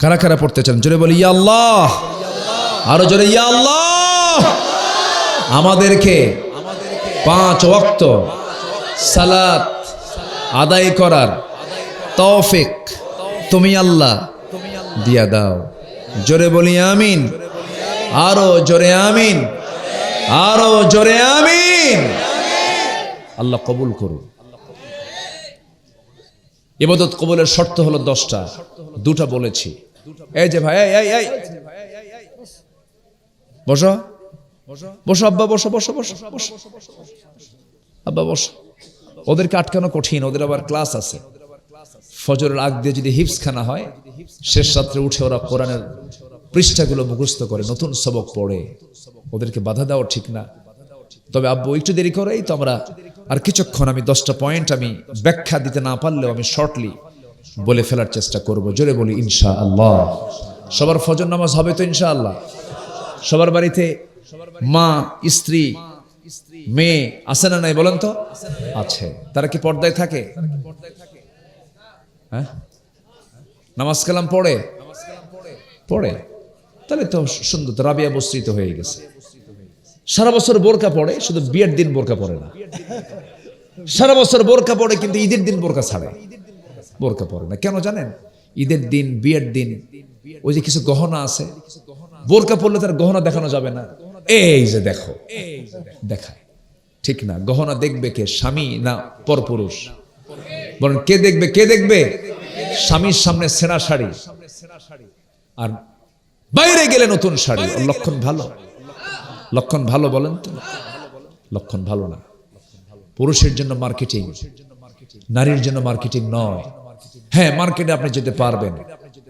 S1: কারা কারা পড়তে চান? জোরে বলি ইয়া আল্লাহ, আরো জোরে ইয়া আল্লাহ। আমাদেরকে 5 ওয়াক্ত সালাত আদায় করার তৌফিক তুমি আল্লাহ দিয়া দাও। জোরে বলি আমিন, আরো জোরে আমিন, আরো জোরে আমিন। আল্লাহ কবুল করুন। ইবাদত কবুলের শর্ত হলো 10টা, 2টা বলেছি। এই যে ভাই, এই বসো বসো আব্বা, বসো বসো বসো বসো আব্বা বসো। ওদেরকে আটকানো কঠিন, ওদের আবার ক্লাস আছে। ফজরের আগ দিয়ে যদি হিফজ খানা হয়, শেষ রাত্রে উঠে ওরা কোরআনের পৃষ্ঠাগুলো মুখস্থ করে নতুন সবক পড়ে, ওদেরকে বাধা দেওয়া ঠিক না। তবে আব্বু একটু দেরি করেই তো আমরা আর কিছুক্ষণ, আমি 10টা পয়েন্ট আমি ব্যাখ্যা দিতে না পারলেও আমি শর্টলি বলে ফেলার চেষ্টা করব। জোরে বলি ইনশাআল্লাহ। সবার ফজর নামাজ হবে তো ইনশাআল্লাহ? সবার বাড়িতে মা, স্ত্রী, মেয়ে আছে না নাই বলেন তো? আছে। তারা কি পর্দায় থাকে? হ্যাঁ, নামাজ কালাম পড়ে পড়ে, তাহলে তো সুন্দর, রাবিয়া বস্ত্রিত হয়ে গেছে। সারা বছর বোরকা পড়ে, শুধু বিয়ের দিন বোরকা পড়ে না। সারা বছর বোরকা পড়ে, কিন্তু ঈদের দিন বোরকা ছাড়ে, বোরকা পড়ে না। কেন জানেন? ঈদের দিন, বিয়ের দিন ওই যে কিছু গহনা আছে, বোরকা পড়লে তার গহনা দেখানো যাবে না। এই যে দেখো, দেখায়, ঠিক না? গহনা দেখবে কে? স্বামী না পরপুরুষ? বলেন কে দেখবে? কে দেখবে? স্বামীর সামনে ছেঁড়া শাড়ি, আর বাইরে গেলে নতুন শাড়ি। লক্ষণ ভালো? লক্ষণ ভালো বলেন তো? লক্ষণ ভালো না। পুরুষের জন্য মার্কেটিং, নারীর জন্য মার্কেটিং নয়। হ্যাঁ, মার্কেটে আপনি যেতে পারবেন,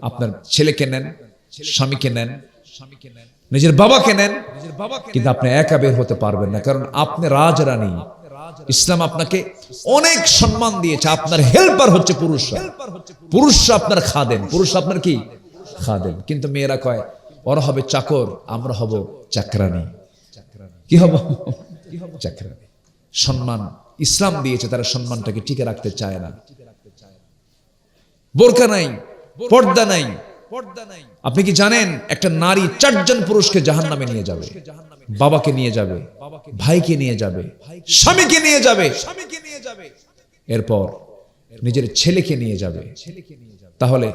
S1: আপনার ছেলেকে নেন, স্বামীকে নেন, নিজের বাবাকে নেন, কিন্তু আপনি একা বের হতে পারবেন না, কারণ আপনি রাজরানী। ইসলাম আপনাকে অনেক সম্মান দিয়েছে। আপনার হেল্পার হচ্ছে পুরুষরা, পুরুষরা আপনার খাদেম, পুরুষ আপনার কি খাদেম। কিন্তু মেয়েরা কয় ওরা হবে চাকর, আমরা হব চাকরানী। কি হব? চাকরানী। সম্মান ইসলাম দিয়েছে, তারা সম্মানটাকে টিকে রাখতে চায় না। বোরকা নাই, পর্দা নাই। আপনি কি জানেন একটা নারী 4 জন পুরুষকে জাহান্নামে নিয়ে যাবে? বাবাকে নিয়ে যাবে, ভাইকে নিয়ে যাবে, স্বামীকে নিয়ে যাবে, এরপর নিজের ছেলেকে নিয়ে যাবে। তাহলে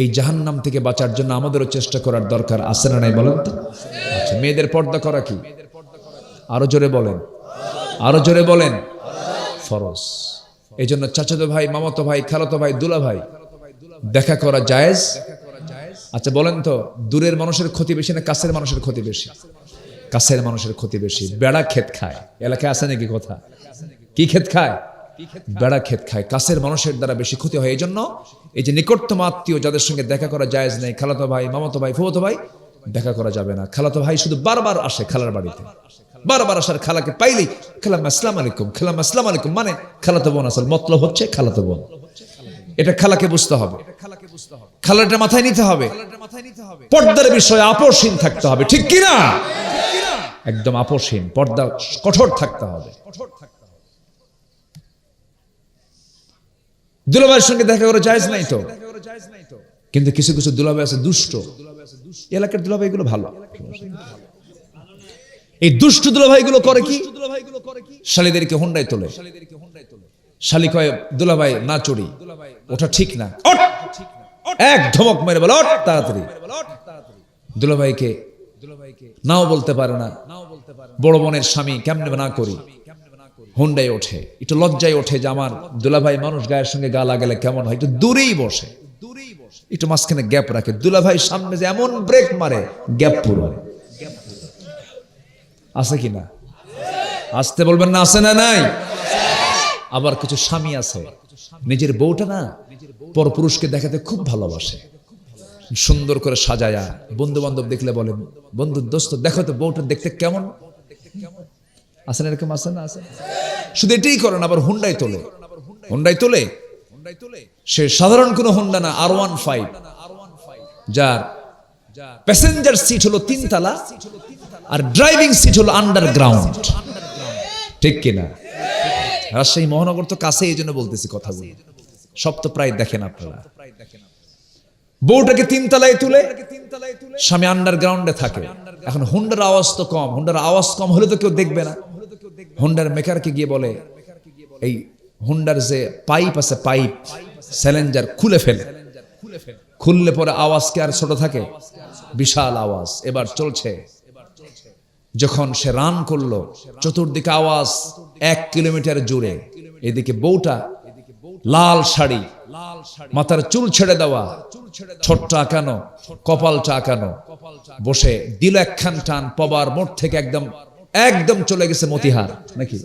S1: এই জাহান্নাম থেকে বাঁচার জন্য আমাদেরও চেষ্টা করার দরকার আছে না নাই বলেন তো? আচ্ছা, মেয়েদের পর্দা করা কি? আরো জোরে বলেন, আরো জোরে বলেন। ফরজ। এই জন্য চাচাতো ভাই, মামাতো ভাই, খালাতো ভাই, দুলা ভাই দেখা করা জায়েজ। আচ্ছা বলেন তো, দূরের মানুষের ক্ষতি বেশি না কাছের মানুষের ক্ষতি বেশি? কাছের মানুষের ক্ষতি বেশি। বেড়া ক্ষেত খায়, এলাকায় আছে নাকি কথা? কি ক্ষেত খায়? বেড়া ক্ষেত খায়। কাছের মানুষের দ্বারা বেশি ক্ষতি হয়। এই জন্য এই যে নিকটতম আত্মীয় যাদের সঙ্গে দেখা করা জায়েজ নেই, খালাতো ভাই, মামাতো ভাই, ফুফাতো ভাই, দেখা করা যাবে না। খালাতো ভাই শুধু বারবার আসে খালার বাড়িতে, বারবার আসার, খালাকে পাইলেই খালাম আসসালাম আলাইকুম, খালাম আসসালাম আলাইকুম, মানে খালাতো বোন। আসল মতলব হচ্ছে খালাতো বোন। এটা খালাকে বুঝতে হবে, খালাটা মাথায় নিতে হবে। পর্দার বিষয়ে আপোষহীন থাকতে হবে, ঠিক কি না? একদম আপোষহীন, পর্দা কঠোর থাকতে হবে। দুলাভাইয়ের সঙ্গে দেখা করা জায়েজ নাই তো, কিন্তু কিছু কিছু দুলাভাই আছে দুষ্ট। এলাকার দুলাভাই গুলো ভালো, এই দুষ্ট দুলাভাই গুলো করে কি? শালীদেরকে হুন্ডায় তোলে। শালী কয় দুলাভাই না চড়ি, ওটা ঠিক না, এক ধমক মেরে বলে তাড়াতাড়ি। দুলাভাইকে নাও বলতে পারে না। বড় বোনের স্বামী কেমনে না করি, হুন্ডায় ওঠে, একটু লজ্জায় ওঠে যে আমার দুলাভাই মানুষ গায়ের সঙ্গে গা লাগালে কেমন হয়, একটু দূরেই বসে, একটু মাঝখানে গ্যাপ রাখে। দুলাভাই সামনে যে এমন ব্রেক মারে, গ্যাপ পুরো। আছে কিনা? আসতে বলবেন না, আছে না নাই? আবার কিছু স্বামী আছে নিজের বউটা না পরপুরুষকে দেখাতে খুব ভালোবাসে, সুন্দর করে সাজায়া। বন্ধু বান্ধব দেখলে বলে, বন্ধু দোস্ত দেখো তো বউটা দেখতে কেমন। আসেন এরকম, আসেন না? আসেন। শুধু এটাই করেন, আবার হুন্ডাই তোলে, হুন্ডাই তোলে। সে সাধারণ কোনো হুন্ডা না, R15, যার প্যাসেঞ্জার সিট হলো 3 তলা আর ড্রাইভিং সিট হলো আন্ডারগ্রাউন্ড, ঠিক কিনা? রাজশাহী মহানগর তো কাছে, এই জন্য বলতেছি কথাগুলো, সব তো প্রায় দেখেন আপনারা। বউটাকে 3 তলায় তুলে, স্বামী আন্ডারগ্রাউন্ডে থাকে। এখন হুন্ডার আওয়াজ তো কম, হুন্ডার আওয়াজ কম হলে তো কেউ দেখবে না। হুন্ডার মেকারকে গিয়ে বলে, এই হুন্ডার যে পাইপ আছে, পাইপ স্যালেঞ্জার খুলে ফেলে। খুললে পরে আওয়াজ কি আর ছোট থাকে? বিশাল আওয়াজ। এবার চলছে, যখন সে রান করলো, চতুর্দিকে আওয়াজ 1 কিলোমিটার জুড়ে। এদিকে বউটা লাল শাড়ি, মাথার চুল ছেড়ে দেওয়া, ছোট্ট আঁকানো, কপালটা আঁকানো, বসে দিল একখান টান। পবার মোড় থেকে একদম একদম চলে গেছে মতিহার, নাকি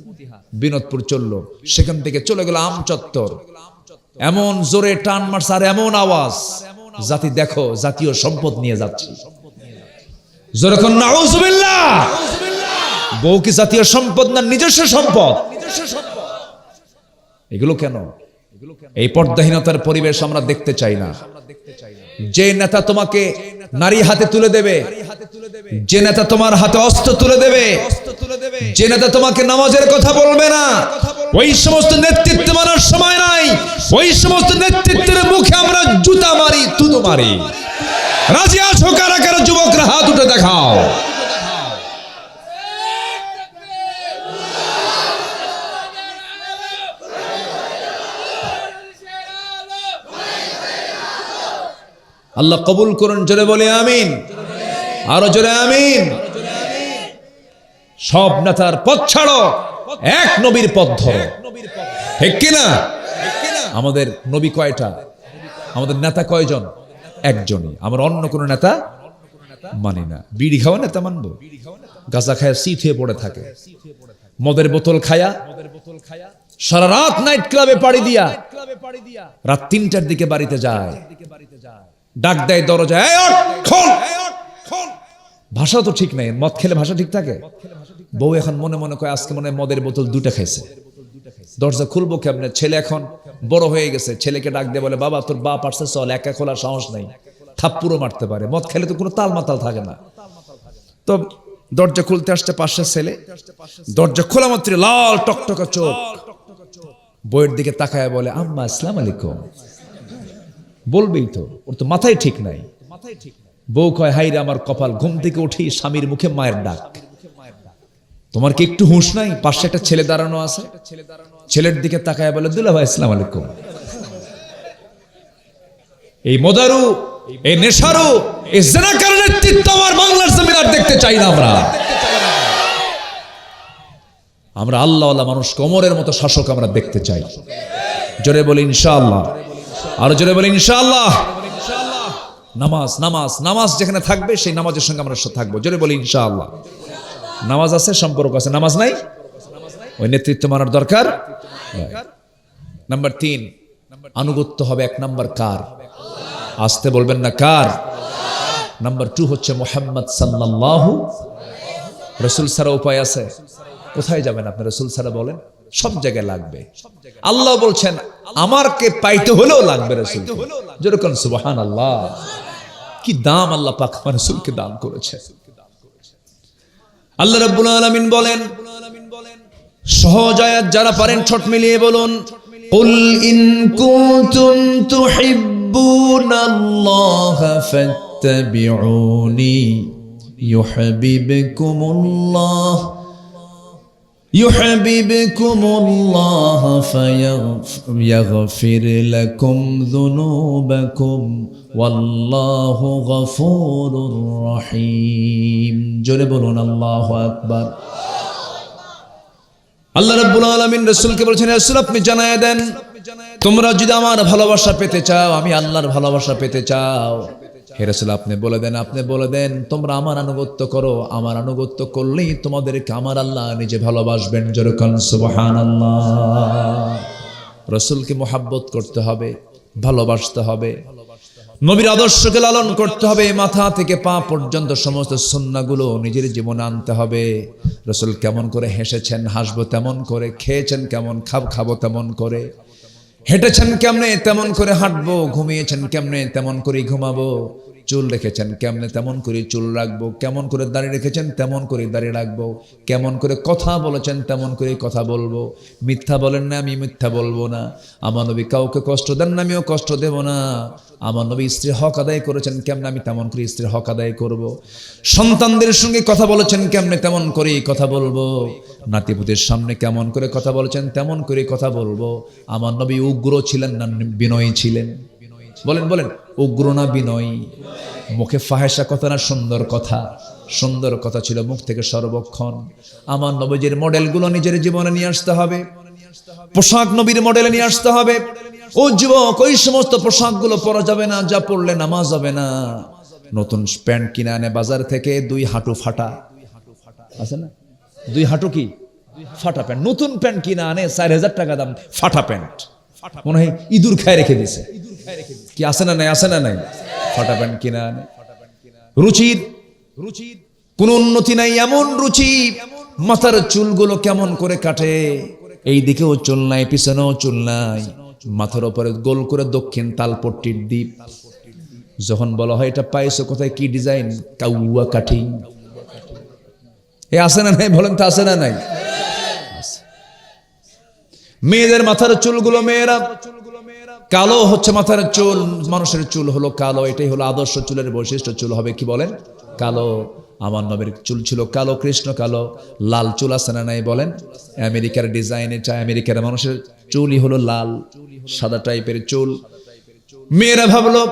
S1: বিনোদপুর চললো, সেখান থেকে চলে গেল আমচত্বর। এমন জোরে টান মারছে আর এমন আওয়াজ, জাতি দেখো জাতীয় সম্পদ নিয়ে যাচ্ছে। জোরে কোন নাউজুবিল্লাহ। বউ কি জাতীয় সম্পদ না নিজস্ব সম্পদ? এগুলো কেন? এই পর্দাহীনতার পরিবেশ আমরা দেখতে চাই না। যে নেতা তোমাকে নারী হাতে তুলে দেবে, যে নেতা তোমার হাতে অস্ত্র তুলে দেবে, যে নেতা তোমাকে নামাজের কথা বলবে না, ওই সমস্ত নেতৃত্ব মানার সময় নাই। ওই সমস্ত নেতৃত্বের মুখে আমরা জুতা মারি, থুতু মারি। রাজি আছো কারা কারা? যুবকরা হাত উঠে দেখাও। আল্লাহ কবুল করুন, জোরে বলে আমিন, আরো জোরে আমিন। সব নেতার পথ ছাড়ো, এক নবীর পথ ধরো, ঠিক কিনা? আমাদের নবী কয়টা? আমাদের নেতা কয়জন? একজনই। আমরা অন্য কোন নেতা মানি না। বিড়ি খাওয়া নেতা মানবো? গাঁজা খায়া সিট হয়ে পড়ে থাকে, মদের বোতল খায়া সারা রাত নাইট ক্লাবে পাড়ি দিয়া রাত 3টার দিকে বাড়িতে যায়, ডাক দেয় দরজায়, এই ওঠ, খোল। ভাষা তো ঠিক নাই, মদ খেলে ভাষা ঠিক থাকে? বউ এখন মনে মনে কয় আজকে মনে হয় মদের বোতল 2টা খাইছে। দরজা খুলবো কেমনে? ছেলে এখন বড় হয়ে গেছে, ছেলেকে ডাক দিয়ে বলে, বাবা তোর বাপ আসছে, চল, একা খোলার সাহস নাই, থাপ্পুরও মারতে পারে, মদ খেলে তো কোনো তাল মাতাল থাকে না। তো দরজা খুলতে আসছে পাশের ছেলে, দরজা খোলা মাত্র লাল টকটকা চোখ, বউয়ের দিকে তাকায় বলে, আম্মা আসসালামু আলাইকুম। বলবেই তো, ওর তো মাথায় ঠিক নাই। বউ কয়, হাইরে আমার কপাল, ঘুম থেকে উঠি স্বামীর মুখে মায়ের ডাক। তোমার কি একটু হুঁশ নাই? পাশে একটা ছেলে দাঁড়ানো আছে, ছেলের দিকে তাকায় বলে, দুলা ভাই আসসালামু আলাইকুম। এই মদারু, এই নেশারু, এই জিনাকার নেতৃত্ব আমার বাংলার জমিন আর দেখতে চাই না। আমরা আল্লাহওয়ালা মানুষ, কোমরের মতো শাসক আমরা দেখতে চাই। জোরে বলি ইনশাআল্লাহ, আরো জোরে বলি ইনশাআল্লাহ। নামাজ, নামাজ, নামাজ যেখানে থাকবে সেই নামাজের সঙ্গে আমরা থাকবো। জোরে বলি ইনশাআল্লাহ। নামাজ আছে, সম্পর্ক আছে, নামাজ নাই, ওই নেতৃত্ব মানার দরকার। নাম্বার 3, আনুগত্য হবে 1 নাম্বার কার? আসতে বলবেন না, কার? নাম্বার 2 হচ্ছে মুহাম্মদ সাল্লাল্লাহু। রাসূল ছাড়া উপায় আছে? কোথায় যাবেন আপনি রাসূল ছাড়া? বলেন, সব জায়গায় লাগবে। আল্লাহ বলছেন আমারকে পাইতে হলেও লাগবে রাসূল। যেরকম সুবহানাল্লাহ, কি দাম আল্লাহ পাক রাসূলকে দান করেছে। আল্লাহ রাব্বুল আলামিন বলেন, সহজ আয়াত যারা পারেন ঠোঁট মিলিয়ে বলুন, কুল ইন কুনতুম তুহিব্বুনাল্লাহা ফাত্তাবিউনি ইউহিব্বুকুমুল্লাহ ফায়াগফির লাকুম যুনুবাকুম ওয়াল্লাহু গফুরুর রহিম। জোরে বলুন আল্লাহু আকবার। আল্লাহ রাব্বুল আলামিন রাসূলকে বলেছেন, রাসূল আপনি জানায়া দেন, তোমরা যদি আমার ভালোবাসা পেতে চাও, আমি আল্লাহর ভালোবাসা পেতে চাও, হে রাসূল আপনি বলে দেন তোমরা আমার আনুগত্য করো। আমার আনুগত্য করলেই তোমাদেরকে আমার আল্লাহ নিজে ভালোবাসবেন। যেরকম সুবহানাল্লাহ। রাসূলকে মুহাব্বত করতে হবে, ভালোবাসতে হবে, নবীর আদর্শকে লালন করতে হবে, মাথা থেকে পা পর্যন্ত সমস্ত সুন্নাহগুলো নিজের জীবনে আনতে হবে। রাসূল কেমন করে হেসেছেন, হাসবো তেমন করে, খেয়েছেন কেমন, খাবো তেমন করে, হেঁটেছেন কেমনে তেমন করে হাঁটবো, ঘুমিয়েছেন কেমনে তেমন করে ঘুমাবো, চুল রেখেছেন কেমনে তেমন করে চুল রাখবো, কেমন করে দাড়ি রেখেছেন তেমন করে দাড়ি রাখবো, কেমন করে কথা বলেছেন তেমন করে কথা বলবো। মিথ্যা বলেন না, আমি মিথ্যা বলবো না। আমার নবী কাউকে কষ্ট দেন না, আমিও কষ্ট দেব না। আমার নবী স্ত্রীর হক আদায় করেছেন কেমনে, আমি তেমন করে স্ত্রীর হক আদায় করব। সন্তানদের সঙ্গে কথা বলেছেন কেমনে তেমন করেই কথা বলবো। নাতিপুতির সামনে কেমন করে কথা বলেছেন তেমন করে কথা বলবো। আমার নবী উগ্র ছিলেন না বিনয়ী ছিলেন? বলেন বলেন, উগ্র না বিনয়ী? মুখে ফাহেসা কথা না সুন্দর কথা? সুন্দর কথা ছিল মুখ থেকে সর্বক্ষণ। আমার নবীজির মডেলগুলো নিজের জীবনে নিয়ে আসতে হবে। পোশাক নবীর মডেলে নিয়ে আসতে হবে। ও যুবক, ওই সমস্ত পোশাকগুলো পরা যাবে না যা পরলে নামাজ হবে না। নতুন প্যান্ট কিনে আনে বাজার থেকে, 2 হাঁটু ফাটা আছে না, 2 হাঁটু কি ফাটা প্যান্ট। নতুন প্যান্ট কিনে আনে 4000 টাকা দাম, ফাটা প্যান্ট, মনে হয় ইঁদুর খায় রেখে দিছে। কি আছে না নাই? আছে না নাই? ফাটা প্যান্ট কিনে আনে। রুচির কোন উন্নতি নাই, এমন রুচি। মাথার চুলগুলো কেমন করে কাটে, এই দিকেও চুল নাই, পিছনেও চুল নাই, মাথার উপরে গোল করে দক্ষিণ তালপট্টির দ্বীপ। যখন বলা হয় এটা পাইছো কোথায়, কি ডিজাইন, কাউয়া কাটিং। এ আছে না নাই? বলেন তো আছে না নাই? মেয়েদের মাথার চুলগুলো, মেয়েরা কালো হচ্ছে মাথার চুল। মানুষের চুল হলো কালো, এটাই হলো আদর্শ চুলের বৈশিষ্ট্য। চুল হবে কি বলেন? কালো। আমার নবীর চুল ছিল কালো, কৃষ্ণ কালো। লাল চুল আছে না নাই? বলেন। আমেরিকার ডিজাইন এটা, আমেরিকার মানুষের চুলই হলো লাল, সাদা টাইপের চুল। মেয়েরা ভাবলো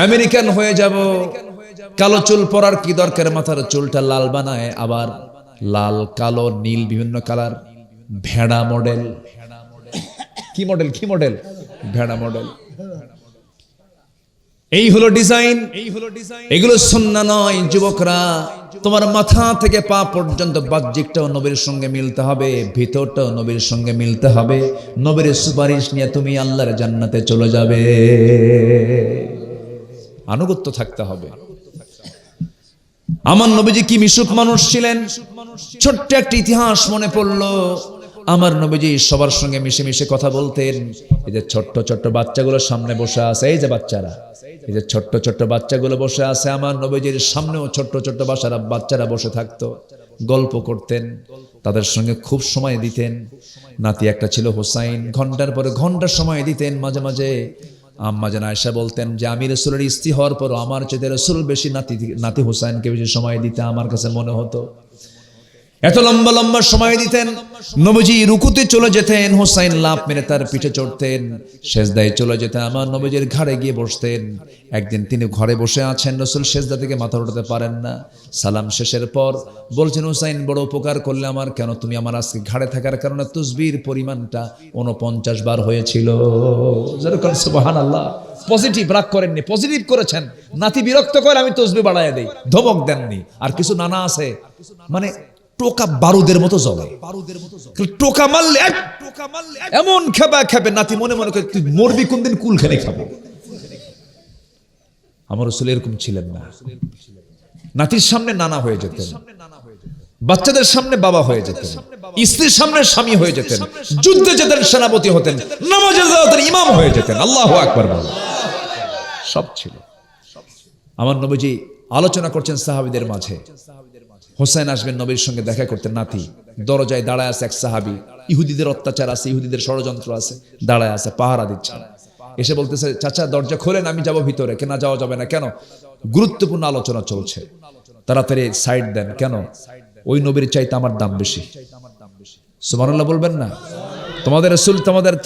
S1: আমেরিকান হয়ে যাব, কালো চুল পরার কি দরকার, মাথার চুলটা লাল বানায়। আবার লাল, কালো, নীল, বিভিন্ন কালার। ভেড়া মডেল। কি মডেল? কি মডেল? ভেড়া মডেল। এই হলো ডিজাইন। এগুলো সুন্নাহ নয়। যুবকরা তোমার মাথা থেকে পা পর্যন্ত বাহ্যিকটাও নবীর সঙ্গে মিলতে হবে, ভিতরটাও নবীর সঙ্গে মিলতে হবে। নবীর সুপারিশ নিয়ে তুমি আল্লাহর জান্নাতে চলে যাবে। আনুগত্য থাকতে হবে। আমার নবীজি কি মিশুক মানুষ ছিলেন। ছোট্ট একটা ইতিহাস মনে পড়লো। আমার নবীজি সবার সঙ্গে মিশে মিশে কথা বলতেন। এই যে ছোট্ট ছোট্ট বাচ্চাগুলো সামনে বসে আছে, এই যে বাচ্চারা, এই যে ছোট্ট ছোট্ট বাচ্চাগুলো বসে আছে, আমার নবীজির সামনেও ছোট্ট ছোট্ট বাচ্চারা বসে থাকতো, গল্প করতেন, তাদের সঙ্গে খুব সময় দিতেন। নাতি একটা ছিল হুসাইন, ঘন্টার পরে ঘন্টার সময় দিতেন। মাঝে মাঝে আম্মা জান আয়েশা বলতেন যে আমি রাসূলের স্ত্রী হওয়ার পর আমার চেয়ে রাসূল বেশি নাতি হুসাইনকে বেশি সময় দিতে আমার কাছে মনে হতো। এত লম্বা লম্বা সময় দিতেন। নবীজি রুকুতে চলে যেতেন, হুসাইন লাফ মেরে তার পিঠে চড়তেন। সেজদায় চলে যেতেন, আমার নবীজির ঘাড়ে গিয়ে বসতেন। একদিন তিনি ঘরে বসে আছেন, রাসূল সেজদা থেকে মাথা উঠাতে পারেন না। সালাম শেষের পর বলছেন, হুসাইন বড় উপকার করলে আমার, কেন তুমি আমার আজকে ঘাড়ে থাকার কারণে তাসবিহর পরিমাণটা 49 বার হয়েছিল। যেরকম সুবহানাল্লাহ। পজিটিভ রাগ করেননি, পজিটিভ করেছেন। নাতি বিরক্ত করে আমি তাসবিহ বাড়ায় দেই, ধমক দেননি। আর কিছু নানা আছে মানে টোকা বারুদের মতো জ্বলে, টোকা মারলে এমন খেপে নাতি মনে মনে করে তুই মরবি কোনদিন, কুল খেলে খাবো। আমার রাসূল এরকম ছিলেন না। নাতির সামনে নানা হয়ে যেতেন, বাচ্চাদের সামনে বাবা হয়ে যেতেন, স্ত্রীর সামনে স্বামী হয়ে যেতেন, যুদ্ধে যেতেন সেনাপতি হতেন, নামাজে যেতেন ইমাম হয়ে যেতেন। আল্লাহু আকবার বল। সব ছিল। আমার নবীজি আলোচনা করছেন সাহাবীদের মাঝে। হোসেন আসবেন নবীর সঙ্গে দেখা করতে, নাতি দরজায় দাঁড়ায় আছে। এক সাহাবী, ইহুদিদের অত্যাচার আছে, ইহুদিদের ষড়যন্ত্র আছে, দাঁড়ায় আছে, পাহারা দিচ্ছে। এসে বলতেছে, চাচা দরজা খোলেন, আমি যাব ভিতরে। কেন যাওয়া যাবে না? কেন? গুরুত্বপূর্ণ আলোচনা চলছে, তাড়াতাড়ি সাইড দেন। কেন? ওই নবীর চাইতে আমার দাম বেশি। সুবহানাল্লাহ বলবেন না? তোমাদের রাসূল,